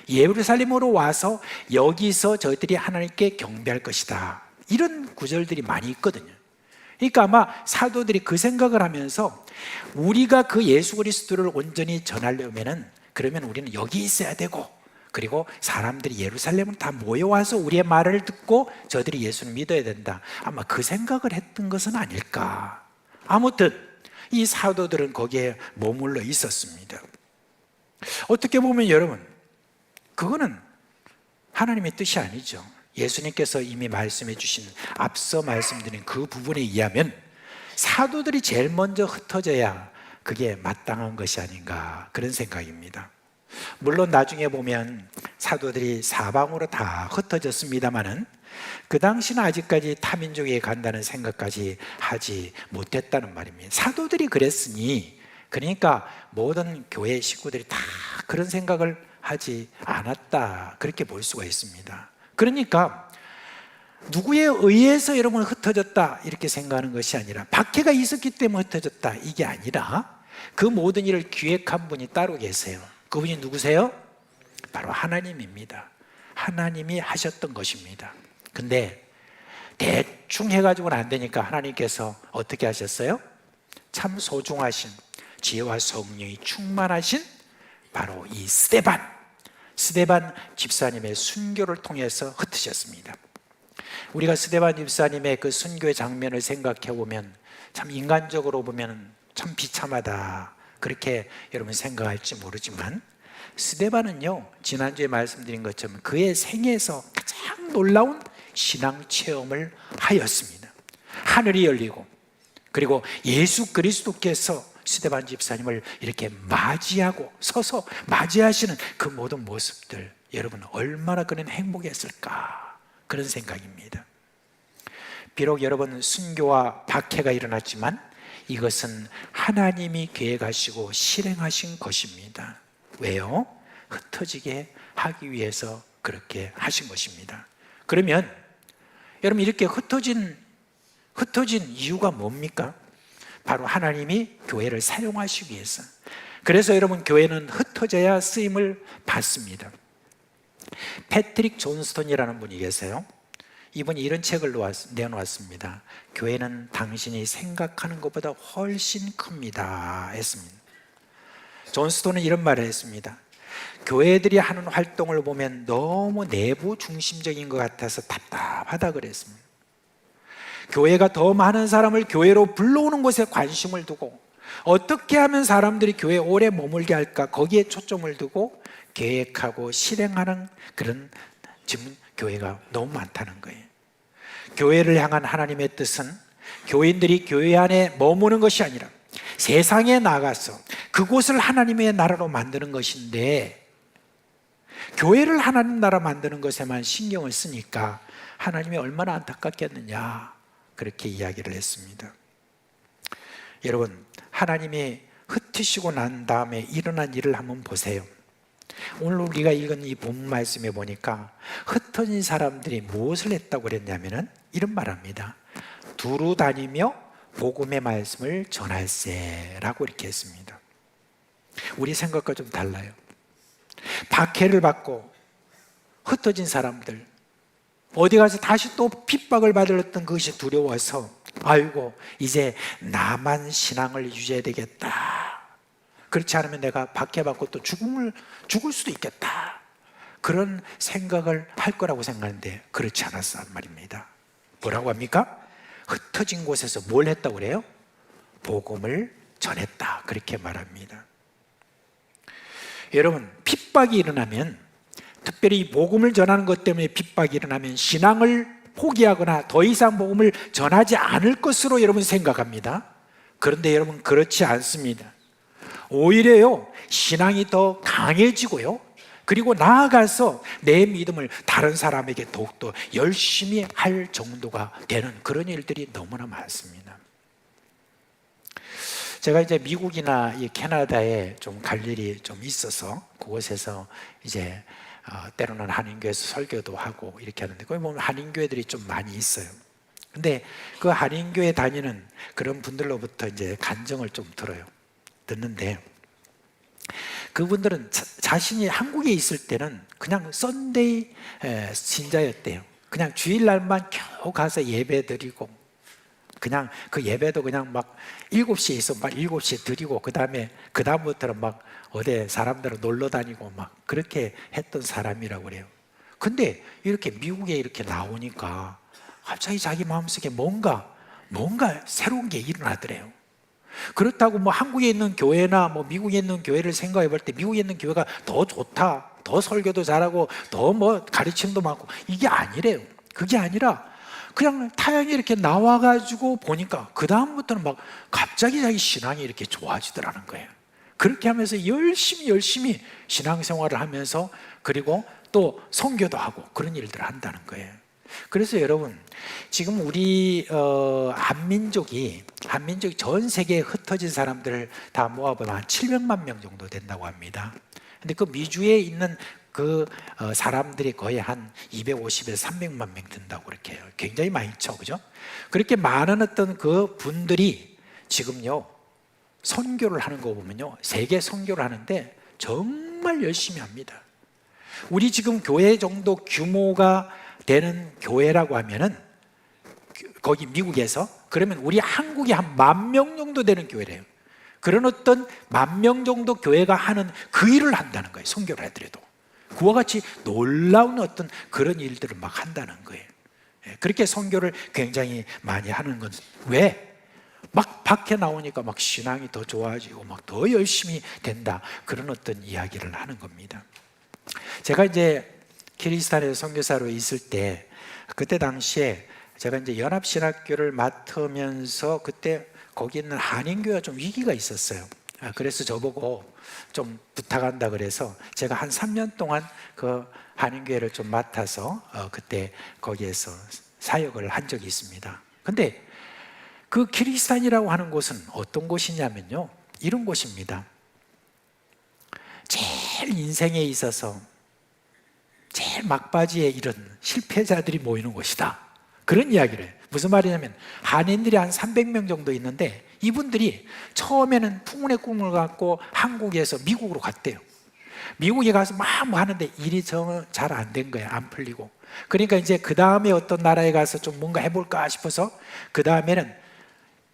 예루살렘으로 와서 여기서 저희들이 하나님께 경배할 것이다. 이런 구절들이 많이 있거든요. 그러니까 아마 사도들이 그 생각을 하면서 우리가 그 예수 그리스도를 온전히 전하려면은 그러면 우리는 여기 있어야 되고, 그리고 사람들이 예루살렘으로 다 모여와서 우리의 말을 듣고 저들이 예수를 믿어야 된다. 아마 그 생각을 했던 것은 아닐까. 아무튼 이 사도들은 거기에 머물러 있었습니다. 어떻게 보면 여러분, 그거는 하나님의 뜻이 아니죠. 예수님께서 이미 말씀해 주신 앞서 말씀드린 그 부분에 의하면 사도들이 제일 먼저 흩어져야 그게 마땅한 것이 아닌가, 그런 생각입니다. 물론 나중에 보면 사도들이 사방으로 다 흩어졌습니다마는 그 당시는 아직까지 타민족에 간다는 생각까지 하지 못했다는 말입니다. 사도들이 그랬으니, 그러니까 모든 교회 식구들이 다 그런 생각을 하지 않았다, 그렇게 볼 수가 있습니다. 그러니까 누구에 의해서 여러분 흩어졌다 이렇게 생각하는 것이 아니라, 박해가 있었기 때문에 흩어졌다 이게 아니라, 그 모든 일을 기획한 분이 따로 계세요. 그분이 누구세요? 바로 하나님입니다. 하나님이 하셨던 것입니다. 근데 대충 해가지고는 안 되니까 하나님께서 어떻게 하셨어요? 참 소중하신 지혜와 성령이 충만하신 바로 이 스데반 집사님의 순교를 통해서 흩으셨습니다. 우리가 스데반 집사님의 그 순교의 장면을 생각해 보면 참 인간적으로 보면 참 비참하다, 그렇게 여러분 생각할지 모르지만, 스데반은요, 지난주에 말씀드린 것처럼 그의 생애에서 가장 놀라운 신앙 체험을 하였습니다. 하늘이 열리고, 그리고 예수 그리스도께서 스데반 집사님을 이렇게 맞이하고 서서 맞이하시는 그 모든 모습들, 여러분 얼마나 그는 행복했을까, 그런 생각입니다. 비록 여러분 순교와 박해가 일어났지만 이것은 하나님이 계획하시고 실행하신 것입니다. 왜요? 흩어지게 하기 위해서 그렇게 하신 것입니다. 그러면 여러분, 이렇게 흩어진 이유가 뭡니까? 바로 하나님이 교회를 사용하시기 위해서. 그래서 여러분, 교회는 흩어져야 쓰임을 받습니다. 패트릭 존스톤이라는 분이 계세요. 이분이 이런 책을 내놓았습니다. 교회는 당신이 생각하는 것보다 훨씬 큽니다 했습니다. 존스톤은 이런 말을 했습니다. 교회들이 하는 활동을 보면 너무 내부 중심적인 것 같아서 답답하다 그랬습니다. 교회가 더 많은 사람을 교회로 불러오는 것에 관심을 두고, 어떻게 하면 사람들이 교회에 오래 머물게 할까, 거기에 초점을 두고 계획하고 실행하는 그런 지금 교회가 너무 많다는 거예요. 교회를 향한 하나님의 뜻은 교인들이 교회 안에 머무는 것이 아니라 세상에 나가서 그곳을 하나님의 나라로 만드는 것인데, 교회를 하나님 나라 만드는 것에만 신경을 쓰니까 하나님이 얼마나 안타깝겠느냐, 그렇게 이야기를 했습니다. 여러분, 하나님이 흩으시고 난 다음에 일어난 일을 한번 보세요. 오늘 우리가 읽은 이 본 말씀에 보니까 흩어진 사람들이 무엇을 했다고 그랬냐면은 이런 말합니다. 두루 다니며 복음의 말씀을 전할세라고 이렇게 했습니다. 우리 생각과 좀 달라요. 박해를 받고 흩어진 사람들, 어디 가서 다시 또 핍박을 받으렸던 그것이 두려워서, 아이고 이제 나만 신앙을 유지해야 되겠다, 그렇지 않으면 내가 박해받고 또 죽을 수도 있겠다, 그런 생각을 할 거라고 생각하는데 그렇지 않았단 말입니다. 뭐라고 합니까? 흩어진 곳에서 뭘 했다고 그래요? 복음을 전했다, 그렇게 말합니다. 여러분, 핍박이 일어나면, 특별히 복음을 전하는 것 때문에 핍박이 일어나면 신앙을 포기하거나 더 이상 복음을 전하지 않을 것으로 여러분 생각합니다. 그런데 여러분, 그렇지 않습니다. 오히려요, 신앙이 더 강해지고요, 그리고 나아가서 내 믿음을 다른 사람에게 더욱더 열심히 할 정도가 되는 그런 일들이 너무나 많습니다. 제가 이제 미국이나 이 캐나다에 좀 갈 일이 좀 있어서 그곳에서 이제 때로는 한인교회에서 설교도 하고 이렇게 하는데, 거기 보면 한인교회들이 좀 많이 있어요. 근데 그 한인교회 다니는 그런 분들로부터 이제 간증을 좀 듣는데, 그분들은 자신이 한국에 있을 때는 그냥 썬데이 신자였대요. 그냥 주일날만 겨우 가서 예배 드리고, 그냥 그 예배도 그냥 막 7시에 있어 막 7시에 드리고, 그다음부터는 막 어디 사람들은 놀러 다니고 막 그렇게 했던 사람이라고 그래요. 근데 이렇게 미국에 이렇게 나오니까 갑자기 자기 마음속에 뭔가 새로운 게 일어나더래요. 그렇다고 뭐 한국에 있는 교회나 뭐 미국에 있는 교회를 생각해 볼 때 미국에 있는 교회가 더 좋다, 더 설교도 잘하고 더 뭐 가르침도 많고, 이게 아니래요. 그게 아니라 그냥 타향이 이렇게 나와가지고 보니까 그 다음부터는 막 갑자기 자기 신앙이 이렇게 좋아지더라는 거예요. 그렇게 하면서 열심히 신앙생활을 하면서, 그리고 또 선교도 하고 그런 일들을 한다는 거예요. 그래서 여러분, 지금 우리 한민족이 전 세계에 흩어진 사람들을 다 모아보면 한 700만 명 정도 된다고 합니다. 근데 그 미주에 있는 그 사람들이 거의 한 250에서 300만 명 된다고 그렇게 해요. 굉장히 많죠, 그죠? 그렇게 많은 어떤 그 분들이 지금요, 선교를 하는 거 보면요, 세계 선교를 하는데 정말 열심히 합니다. 우리 지금 교회 정도 규모가 되는 교회라고 하면은, 거기 미국에서, 그러면 우리 한국이 한 10,000명 정도 되는 교회래요. 그런 어떤 10,000명 정도 교회가 하는 그 일을 한다는 거예요. 선교를 하더라도 그와 같이 놀라운 어떤 그런 일들을 막 한다는 거예요. 그렇게 선교를 굉장히 많이 하는 건 왜? 막 밖에 나오니까 막 신앙이 더 좋아지고 막 더 열심히 된다, 그런 어떤 이야기를 하는 겁니다. 제가 이제 키르기스탄에서 선교사로 있을 때, 그때 당시에 제가 이제 연합신학교를 맡으면서 그때 거기 있는 한인교회가 좀 위기가 있었어요. 그래서 저보고 좀 부탁한다 그래서 제가 한 3년 동안 그 한인교회를 좀 맡아서 그때 거기에서 사역을 한 적이 있습니다. 근데 그 키르기스탄이라고 하는 곳은 어떤 곳이냐면요, 이런 곳입니다. 제일 제일 인생에 있어서 제일 막바지에 이런 실패자들이 모이는 곳이다. 그런 이야기를 해요. 무슨 말이냐면 한인들이 한 300명 정도 있는데 이분들이 처음에는 풍운의 꿈을 갖고 한국에서 미국으로 갔대요. 미국에 가서 막 뭐 하는데 일이 잘 안 된 거예요. 안 풀리고. 그러니까 이제 그 다음에 어떤 나라에 가서 좀 뭔가 해볼까 싶어서 그 다음에는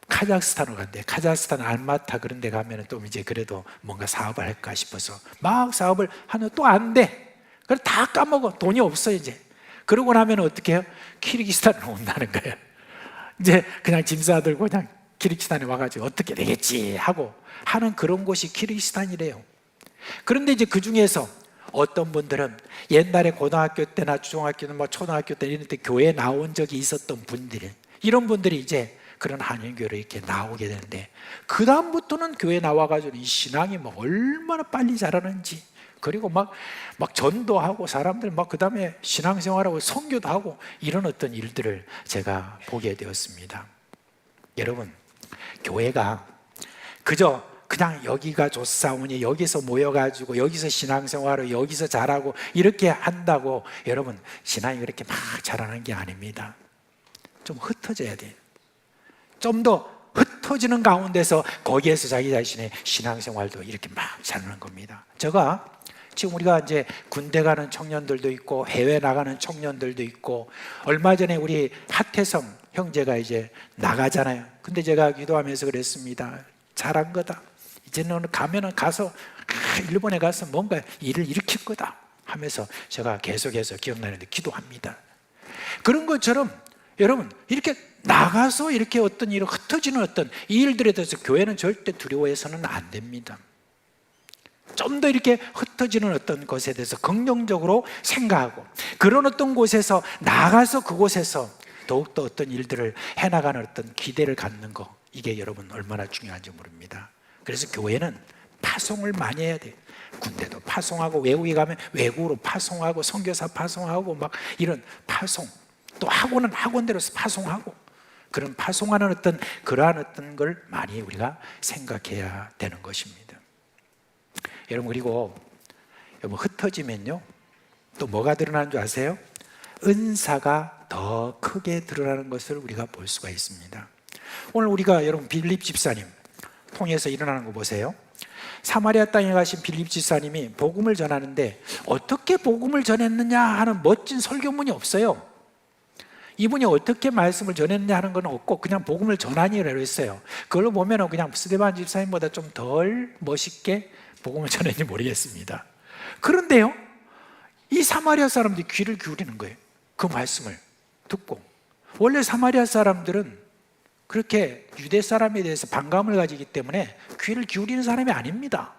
카자흐스탄으로 간대. 카자흐스탄 알마타 그런 데 가면은 또 이제 그래도 뭔가 사업을 할까 싶어서 막 사업을 하면 또 안 돼. 그래 다 까먹어. 돈이 없어 이제. 그러고 나면 어떻게 해요? 키르기스탄으로 온다는 거예요. 이제 그냥 짐 싸들고 그냥 키르기스탄에 와가지고 어떻게 되겠지 하고 하는 그런 곳이 키르기스탄이래요. 그런데 이제 그 중에서 어떤 분들은 옛날에 고등학교 때나 중학교나 뭐 초등학교 때 이런 때 교회에 나온 적이 있었던 분들이 이런 분들이 이제 그런 한인교회로 이렇게 나오게 되는데 그 다음부터는 교회 나와가지고 이 신앙이 뭐 얼마나 빨리 자라는지 그리고 막 전도하고 사람들 막 그 다음에 신앙생활하고 선교도 하고 이런 어떤 일들을 제가 보게 되었습니다. 여러분, 교회가 그냥 여기가 좋사오니 여기서 모여가지고 여기서 신앙생활을 여기서 잘하고 이렇게 한다고 여러분 신앙이 그렇게 막 자라는 게 아닙니다. 좀 흩어져야 돼요. 좀 더 흩어지는 가운데서 거기에서 자기 자신의 신앙생활도 이렇게 막 자라는 겁니다. 제가 지금 우리가 이제 군대 가는 청년들도 있고 해외 나가는 청년들도 있고 얼마 전에 우리 하태성 형제가 이제 나가잖아요. 근데 제가 기도하면서 그랬습니다. 잘한 거다. 이제는 가면은 가서 일본에 가서 뭔가 일을 일으킬 거다 하면서 제가 계속해서 기억나는데 기도합니다. 그런 것처럼 여러분 이렇게 나가서 이렇게 어떤 일을 흩어지는 어떤 이 일들에 대해서 교회는 절대 두려워해서는 안 됩니다. 좀 더 이렇게 흩어지는 어떤 것에 대해서 긍정적으로 생각하고 그런 어떤 곳에서 나가서 그곳에서 더욱더 어떤 일들을 해나가는 어떤 기대를 갖는 거 이게 여러분 얼마나 중요한지 모릅니다. 그래서 교회는 파송을 많이 해야 돼요. 군대도 파송하고 외국에 가면 외국으로 파송하고 선교사 파송하고 막 이런 파송 또 학원은 학원대로서 파송하고 그런 파송하는 어떤 그러한 어떤 걸 많이 우리가 생각해야 되는 것입니다. 여러분 그리고 여러분 흩어지면요 또 뭐가 드러나는 줄 아세요? 은사가 더 크게 드러나는 것을 우리가 볼 수가 있습니다. 오늘 우리가 여러분 빌립 집사님 통해서 일어나는 거 보세요. 사마리아 땅에 가신 빌립 집사님이 복음을 전하는데 어떻게 복음을 전했느냐 하는 멋진 설교문이 없어요. 이분이 어떻게 말씀을 전했느냐 하는 건 없고 그냥 복음을 전하니라고 했어요. 그걸로 보면 그냥 스데반 집사님보다 좀 덜 멋있게 복음을 전했는지 모르겠습니다. 그런데요 이 사마리아 사람들이 귀를 기울이는 거예요. 그 말씀을 듣고 원래 사마리아 사람들은 그렇게 유대 사람에 대해서 반감을 가지기 때문에 귀를 기울이는 사람이 아닙니다.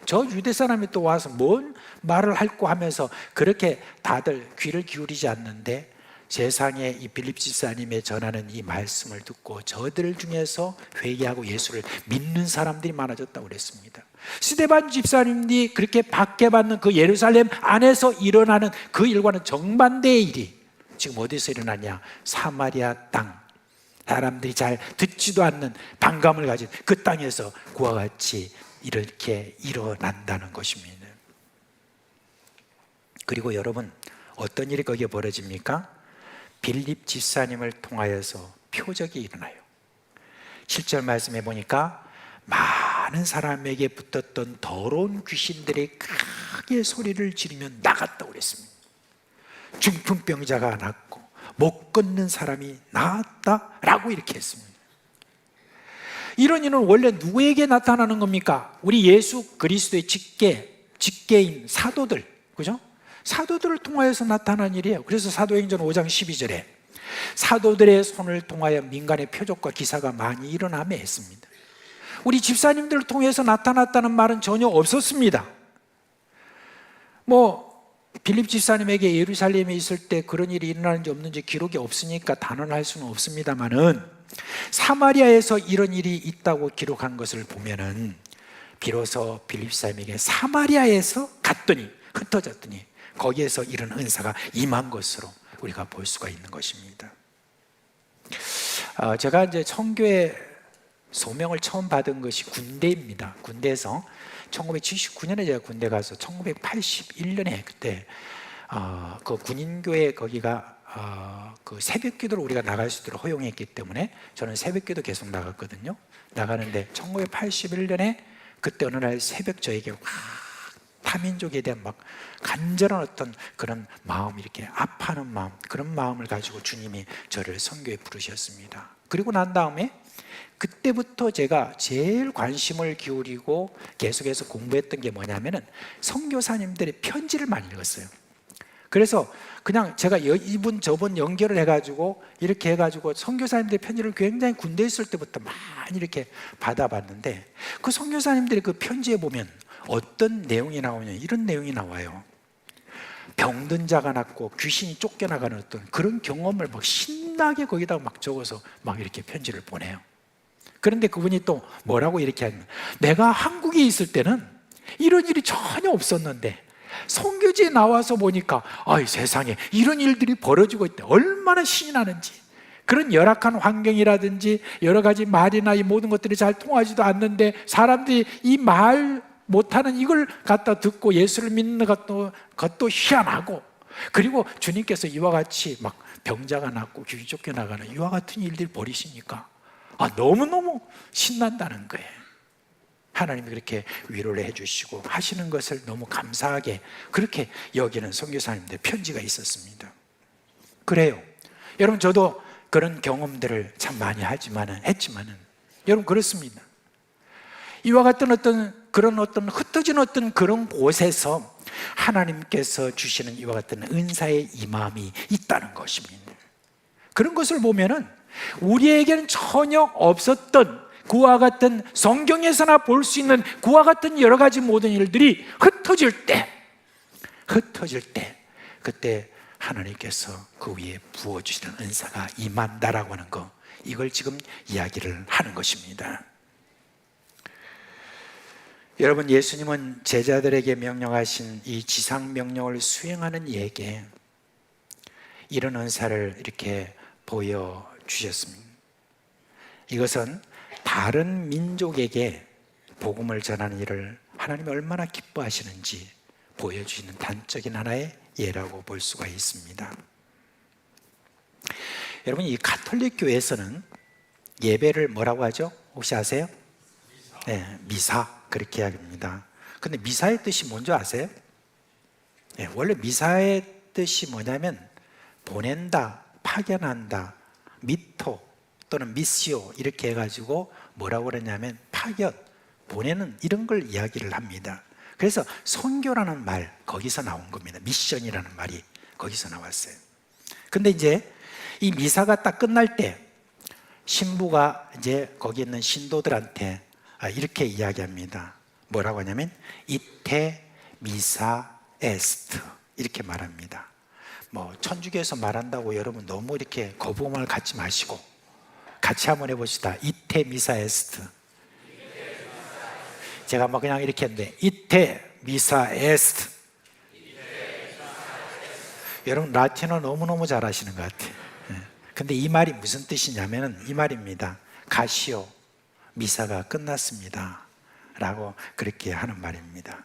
저 유대 사람이 또 와서 뭔 말을 할고 하면서 그렇게 다들 귀를 기울이지 않는데 세상에 이 빌립 집사님의 전하는 이 말씀을 듣고 저들 중에서 회개하고 예수를 믿는 사람들이 많아졌다고 그랬습니다. 스데반 집사님이 그렇게 박해받는 그 예루살렘 안에서 일어나는 그 일과는 정반대의 일이 지금 어디서 일어나냐? 사마리아 땅, 사람들이 잘 듣지도 않는 반감을 가진 그 땅에서 그와 같이 이렇게 일어난다는 것입니다. 그리고 여러분 어떤 일이 거기에 벌어집니까? 빌립 집사님을 통하여서 표적이 일어나요. 7절 말씀해 보니까 많은 사람에게 붙었던 더러운 귀신들이 크게 소리를 지르며 나갔다고 그랬습니다. 중풍병자가 낫고 못 걷는 사람이 나았다라고 이렇게 했습니다. 이런 일은 원래 누구에게 나타나는 겁니까? 우리 예수 그리스도의 직계인 사도들, 그죠? 사도들을 통하여서 나타난 일이에요. 그래서 사도행전 5장 12절에 사도들의 손을 통하여 민간의 표적과 기사가 많이 일어나며 했습니다. 우리 집사님들을 통해서 나타났다는 말은 전혀 없었습니다. 빌립 집사님에게 예루살렘에 있을 때 그런 일이 일어나는지 없는지 기록이 없으니까 단언할 수는 없습니다만은 사마리아에서 이런 일이 있다고 기록한 것을 보면은 비로소 빌립 집사님에게 사마리아에서 갔더니 흩어졌더니 거기에서 이런 은사가 임한 것으로 우리가 볼 수가 있는 것입니다. 제가 이제 청교회 소명을 처음 받은 것이 군대입니다. 군대에서 1979년에 제가 군대 가서 1981년에 그때 그 군인교회 거기가 그 새벽기도를 우리가 나갈 수 있도록 허용했기 때문에 저는 새벽기도 계속 나갔거든요. 나가는데 1981년에 그때 어느 날 새벽 저에게 확 타민족에 대한 막 간절한 어떤 그런 마음, 이렇게 아파하는 마음, 그런 마음을 가지고 주님이 저를 선교에 부르셨습니다. 그리고 난 다음에 그때부터 제가 제일 관심을 기울이고 계속해서 공부했던 게 뭐냐면은 선교사님들의 편지를 많이 읽었어요. 그래서 그냥 제가 이분 저분 연결을 해가지고 이렇게 해가지고 선교사님들의 편지를 굉장히 군대에 있을 때부터 많이 이렇게 받아봤는데, 그 선교사님들의 그 편지에 보면 어떤 내용이 나오냐, 이런 내용이 나와요. 병든 자가 낫고 귀신이 쫓겨나가는 어떤 그런 경험을 막 신나게 거기다 막 적어서 막 이렇게 편지를 보내요. 그런데 그분이 또 뭐라고 이렇게 하냐면, 내가 한국에 있을 때는 이런 일이 전혀 없었는데 선교지에 나와서 보니까 아이 세상에 이런 일들이 벌어지고 있대. 얼마나 신이 나는지. 그런 열악한 환경이라든지 여러 가지 말이나 이 모든 것들이 잘 통하지도 않는데 사람들이 이 말 못하는 이걸 갖다 듣고 예수를 믿는 것도 희한하고, 그리고 주님께서 이와 같이 막 병자가 낫고 귀신 쫓겨나가는 이와 같은 일들을 벌이시니까 너무너무 신난다는 거예요. 하나님이 그렇게 위로를 해주시고 하시는 것을 너무 감사하게 그렇게 여기는 선교사님들 편지가 있었습니다. 그래요. 여러분, 저도 그런 경험들을 참 많이 했지만은 여러분, 그렇습니다. 이와 같은 그런 흩어진 그런 곳에서 하나님께서 주시는 이와 같은 은사의 임함이 있다는 것입니다. 그런 것을 보면은 우리에게는 전혀 없었던 그와 같은, 성경에서나 볼 수 있는 그와 같은 여러 가지 모든 일들이 흩어질 때 그때 하나님께서 그 위에 부어주시는 은사가 임한다라고 하는 거, 이걸 지금 이야기를 하는 것입니다. 여러분, 예수님은 제자들에게 명령하신 이 지상 명령을 수행하는 이에게 이런 은사를 이렇게 보여주셨습니다. 이것은 다른 민족에게 복음을 전하는 일을 하나님이 얼마나 기뻐하시는지 보여주시는 단적인 하나의 예라고 볼 수가 있습니다. 여러분, 이 가톨릭 교회에서는 예배를 뭐라고 하죠? 혹시 아세요? 네, 미사, 그렇게 이야기합니다. 근데 미사의 뜻이 뭔지 아세요? 네, 원래 미사의 뜻이 뭐냐면 보낸다, 파견한다, 미토 또는 미시오, 이렇게 해가지고 뭐라고 그러냐면 파견, 보내는, 이런 걸 이야기를 합니다. 그래서 선교라는 말, 거기서 나온 겁니다. 미션이라는 말이 거기서 나왔어요. 근데 이제 이 미사가 딱 끝날 때 신부가 이제 거기 있는 신도들한테 이렇게 이야기합니다. 뭐라고 하냐면 이테 미사 에스트, 이렇게 말합니다. 뭐 천주교에서 말한다고 여러분 너무 이렇게 거부감을 갖지 마시고 같이 한번 해봅시다. 이테 미사 에스트. 제가 뭐 그냥 이렇게 했는데 이테 미사 에스트. 여러분 라틴어 너무너무 잘하시는 것 같아요. 근데 이 말이 무슨 뜻이냐면 이 말입니다. 가시오, 미사가 끝났습니다 라고 그렇게 하는 말입니다.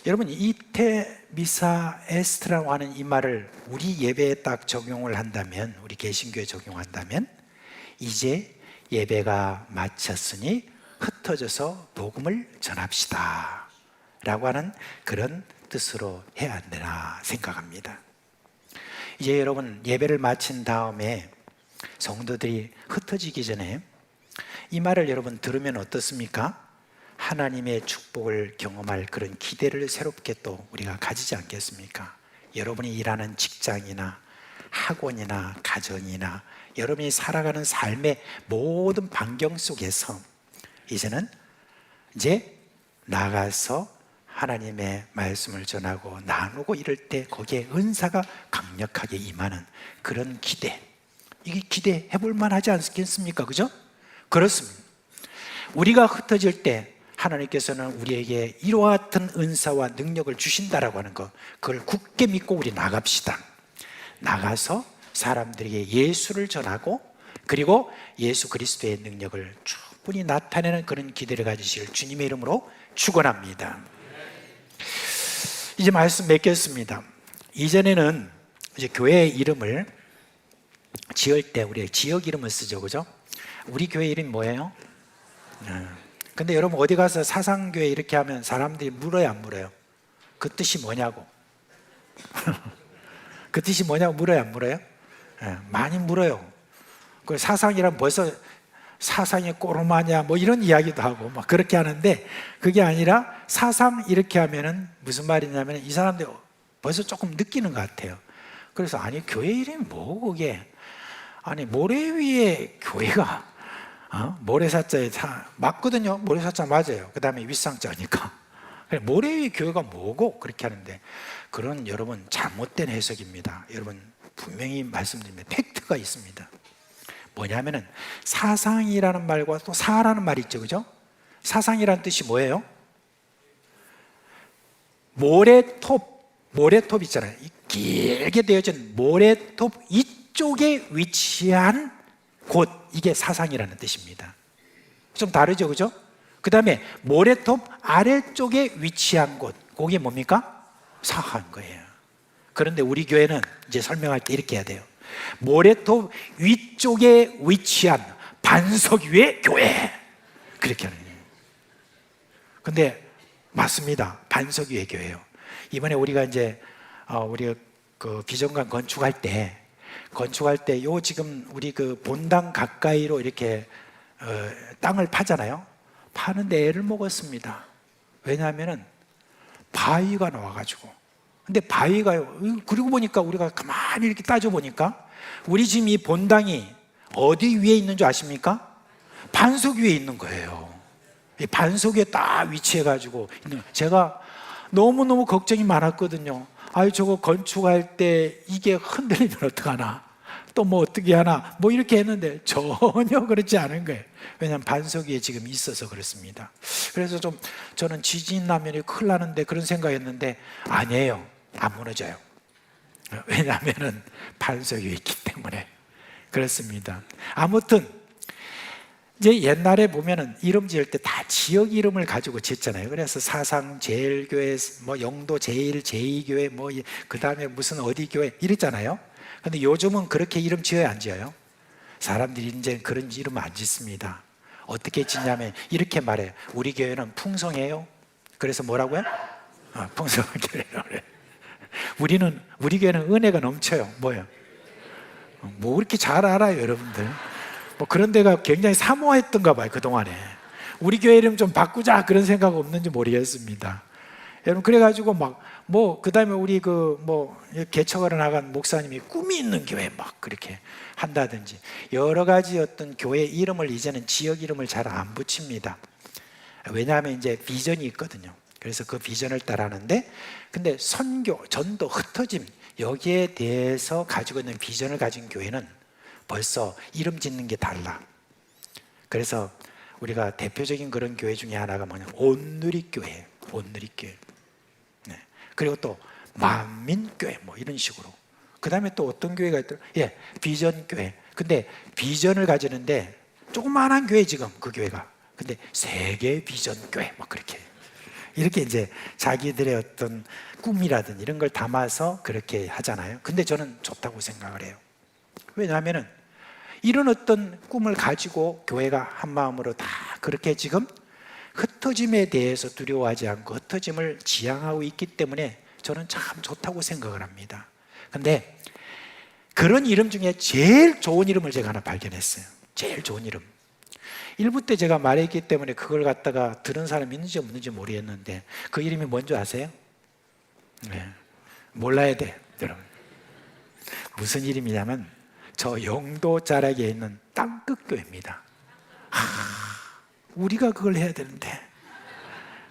여러분, 이테 미사 에스트라고 하는 이 말을 우리 예배에 딱 적용을 한다면, 우리 개신교에 적용한다면, 이제 예배가 마쳤으니 흩어져서 복음을 전합시다 라고 하는 그런 뜻으로 해야 되나 생각합니다. 이제 여러분, 예배를 마친 다음에 성도들이 흩어지기 전에 이 말을 여러분 들으면 어떻습니까? 하나님의 축복을 경험할 그런 기대를 새롭게 또 우리가 가지지 않겠습니까? 여러분이 일하는 직장이나 학원이나 가정이나 여러분이 살아가는 삶의 모든 반경 속에서 이제는 이제 나가서 하나님의 말씀을 전하고 나누고 이럴 때 거기에 은사가 강력하게 임하는 그런 기대, 이게 기대해 볼 만하지 않겠습니까? 그죠? 그렇습니다. 우리가 흩어질 때 하나님께서는 우리에게 이와 같은 은사와 능력을 주신다라고 하는 것, 그걸 굳게 믿고 우리 나갑시다. 나가서 사람들에게 예수를 전하고 그리고 예수 그리스도의 능력을 쭉 충분히 나타내는 그런 기대를 가지실 주님의 이름으로 축원합니다. 이제 말씀 맺겠습니다. 이전에는 이제 교회 이름을 지을 때 우리 지역 이름을 쓰죠, 그죠? 우리 교회 이름이 뭐예요? 근데 여러분 어디 가서 사상교회 이렇게 하면 사람들이 물어요, 안 물어요? 그 뜻이 뭐냐고. 그 뜻이 뭐냐고 물어요, 안 물어요? 많이 물어요. 그 사상이란 벌써 사상이 꼬로마냐 뭐 이런 이야기도 하고 막 그렇게 하는데, 그게 아니라 사상 이렇게 하면은 무슨 말이냐면 이 사람들 벌써 조금 느끼는 것 같아요. 그래서 아니 교회 이름이 뭐고 그게, 아니 모래 위에 교회가 모래사자에 맞거든요. 모래사자 맞아요. 그 다음에 윗상자니까 모래 위에 교회가 뭐고 그렇게 하는데, 그런 여러분 잘못된 해석입니다. 여러분 분명히 말씀드립니다. 팩트가 있습니다. 뭐냐면은 사상이라는 말과 또 사라는 말이 있죠, 그죠? 사상이라는 뜻이 뭐예요? 모래톱 있잖아요. 길게 되어진 모래톱 이쪽에 위치한 곳, 이게 사상이라는 뜻입니다. 좀 다르죠, 그죠? 그 다음에 모래톱 아래쪽에 위치한 곳, 그게 뭡니까? 사한 거예요. 그런데 우리 교회는 이제 설명할 때 이렇게 해야 돼요. 모래톱 위쪽에 위치한 반석 위의 교회, 그렇게 하는 거예요. 근데 맞습니다. 반석 위의 교회예요. 이번에 우리가 이제 우리 그 비전관 건축할 때 요 지금 우리 그 본당 가까이로 이렇게 땅을 파잖아요. 파는데 애를 먹었습니다. 왜냐하면은 바위가 나와가지고. 근데 바위가요, 그리고 보니까 우리가 가만히 이렇게 따져보니까 우리 지금 이 본당이 어디 위에 있는 줄 아십니까? 반석 위에 있는 거예요. 이 반석 위에 딱 위치해가지고 제가 너무너무 걱정이 많았거든요. 아유, 저거 건축할 때 이게 흔들리면 어떡하나, 또 뭐 어떻게 하나, 뭐 이렇게 했는데 전혀 그렇지 않은 거예요. 왜냐하면 반석 위에 지금 있어서 그렇습니다. 그래서 좀 저는 지진 나면 큰일 나는데 그런 생각했는데 아니에요. 안 무너져요. 왜냐하면 반석 위에 있기 때문에 그렇습니다. 아무튼 이제 옛날에 보면은 이름 지을 때 다 지역 이름을 가지고 짓잖아요. 그래서 사상 제일교회, 뭐 영도 제일 제2교회, 뭐 그 다음에 무슨 어디 교회 이랬잖아요. 근데 요즘은 그렇게 이름 지어야 안 지어요? 사람들이 이제 그런 이름 안 짓습니다. 어떻게 짓냐면 이렇게 말해요. 우리 교회는 풍성해요. 그래서 뭐라고요? 풍성한 교회라고 그래요. 우리 교회는 은혜가 넘쳐요. 뭐예요? 뭐 그렇게 잘 알아요, 여러분들. 뭐 그런 데가 굉장히 사모했던가 봐요, 그동안에. 우리 교회 이름 좀 바꾸자 그런 생각 없는지 모르겠습니다. 여러분, 그래가지고 그 다음에 우리 개척하러 나간 목사님이 꿈이 있는 교회 막 그렇게 한다든지 여러 가지 어떤 교회 이름을 이제는 지역 이름을 잘 안 붙입니다. 왜냐하면 이제 비전이 있거든요. 그래서 그 비전을 따라하는데, 근데 선교, 전도, 흩어짐, 여기에 대해서 가지고 있는 비전을 가진 교회는 벌써 이름 짓는 게 달라. 그래서 우리가 대표적인 그런 교회 중에 하나가 뭐냐면 온누리교회예요. 온누리교회. 네. 그리고 또 만민교회 뭐 이런 식으로. 그 다음에 또 어떤 교회가 있더라? 비전교회. 근데 비전을 가지는데 조그마한 교회 지금 그 교회가. 근데 세계 비전교회 뭐 그렇게. 이렇게 이제 자기들의 어떤 꿈이라든 이런 걸 담아서 그렇게 하잖아요. 근데 저는 좋다고 생각을 해요. 왜냐하면은 이런 어떤 꿈을 가지고 교회가 한 마음으로 다 그렇게 지금 흩어짐에 대해서 두려워하지 않고 흩어짐을 지향하고 있기 때문에 저는 참 좋다고 생각을 합니다. 근데 그런 이름 중에 제일 좋은 이름을 제가 하나 발견했어요. 제일 좋은 이름. 1부 때 제가 말했기 때문에 그걸 갖다가 들은 사람이 있는지 없는지 모르겠는데 그 이름이 뭔지 아세요? 네. 몰라야 돼, 여러분. 무슨 이름이냐면 저 영도 자락에 있는 땅끝교회입니다. 우리가 그걸 해야 되는데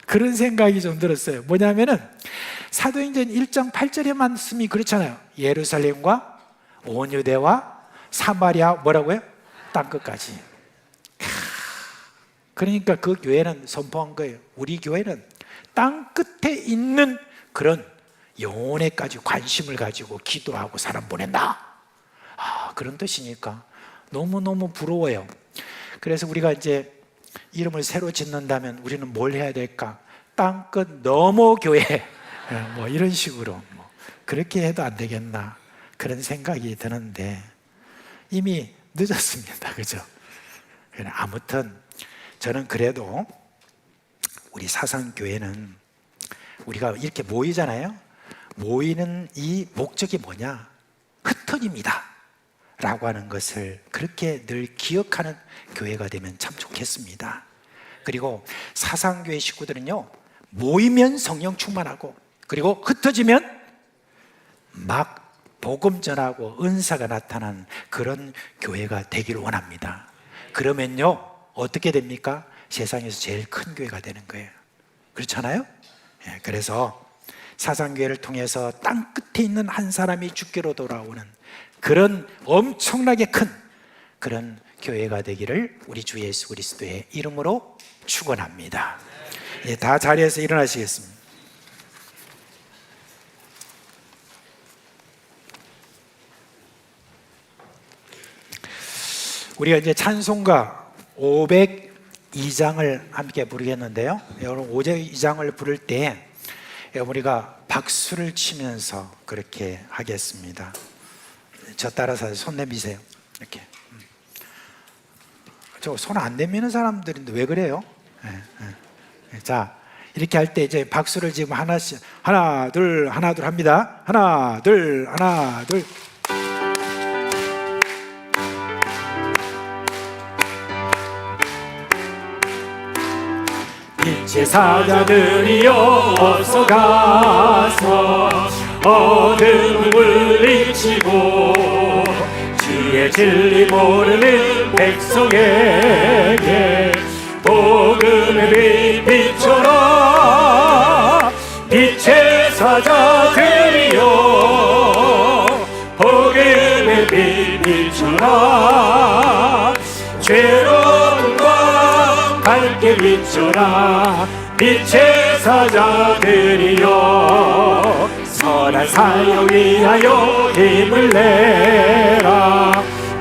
그런 생각이 좀 들었어요. 뭐냐면은 사도행전 1장 8절의 말씀이 그렇잖아요. 예루살렘과 온 유대와 사마리아 뭐라고요? 땅끝까지. 그러니까 그 교회는 선포한 거예요. 우리 교회는 땅끝에 있는 그런 영혼에까지 관심을 가지고 기도하고 사람 보낸다. 그런 뜻이니까 너무너무 부러워요. 그래서 우리가 이제 이름을 새로 짓는다면 우리는 뭘 해야 될까? 땅끝 너모 교회 뭐 이런 식으로 뭐 그렇게 해도 안 되겠나 그런 생각이 드는데 이미 늦었습니다. 그죠? 아무튼 저는 그래도 우리 사상교회는 우리가 이렇게 모이잖아요. 모이는 이 목적이 뭐냐? 흩어집니다 라고 하는 것을 그렇게 늘 기억하는 교회가 되면 참 좋겠습니다. 그리고 사상교회 식구들은요, 모이면 성령 충만하고 그리고 흩어지면 막 복음 전하고 은사가 나타나는 그런 교회가 되기를 원합니다. 그러면요 어떻게 됩니까? 세상에서 제일 큰 교회가 되는 거예요. 그렇잖아요? 그래서 사상교회를 통해서 땅 끝에 있는 한 사람이 주께로 돌아오는 그런 엄청나게 큰 그런 교회가 되기를 우리 주 예수 그리스도의 이름으로 축원합니다. 다 자리에서 일어나시겠습니다. 우리가 이제 찬송가 502장을 함께 부르겠는데요. 여러분 502장을 부를 때 우리가 박수를 치면서 그렇게 하겠습니다. 저 따라서 손 내미세요. 이렇게. 저 손 안 내미는 사람들인데 왜 그래요? 자, 이렇게 할 때 이제 박수를 지금 하나씩 하나 둘 합니다. 하나 둘. 빛의 사자들이여 어서 가서 어둠을 물리치고 주의 진리 모르는 백성에게 복음의 빛 비춰라. 빛의 사자들이여 복음의 빛 비춰라. 죄로운 밤 밝게 비춰라. 빛의 사자들이여 선한 사역 위하여 힘을 내라.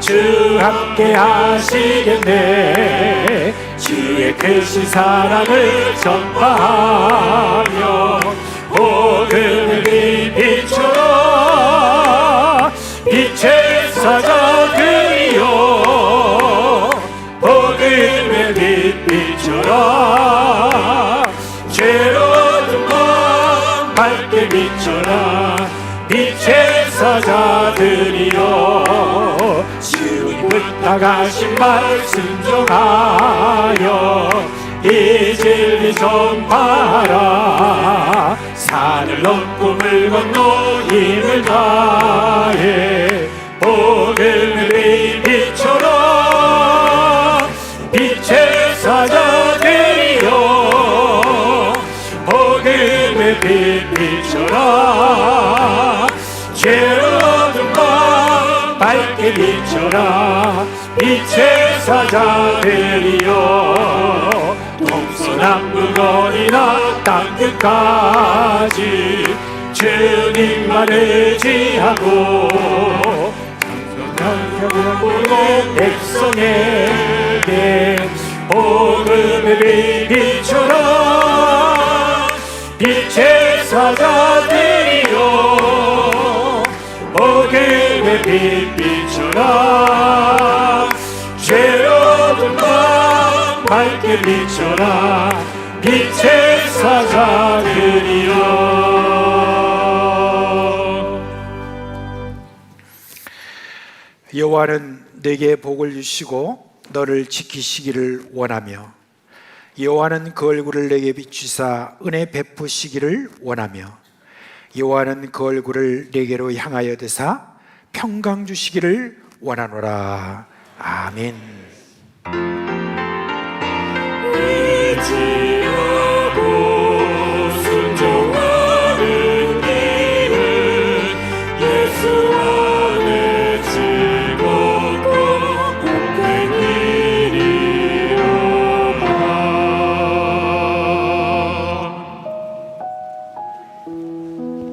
주 함께 하시겠네. 주의 크신 사랑을 전파하며 복음을 비춰라. 빛의 사자들이여 복음의 빛 비춰라. 죄로운 밤 밝게 비춰라. 빛의 사자들이여 주님 부탁하신 말 순종하여 이 진리 전파하라. 산을 넘고 물 건너 힘을 다해 복음을 비춰라. 빛의 사자들이여 복음의 빛 비춰라. 죄로운 밤 밝게 비춰라. 빛의 사자들이여 동서남북 어디나 땅끝까지 주님만 의지하고 보는 백성에게 복음의 빛 비춰라. 빛의 사자들이여 복음의 빛 비춰라. 죄로운 밤 밝게 비춰라. 빛의 사자들이여. 여호와는 내게 복을 주시고 너를 지키시기를 원하며 여호와는 그 얼굴을 내게 비추사 은혜 베푸시기를 원하며 여호와는 그 얼굴을 내게로 향하여 드사 평강 주시기를 원하노라. 아멘. 의지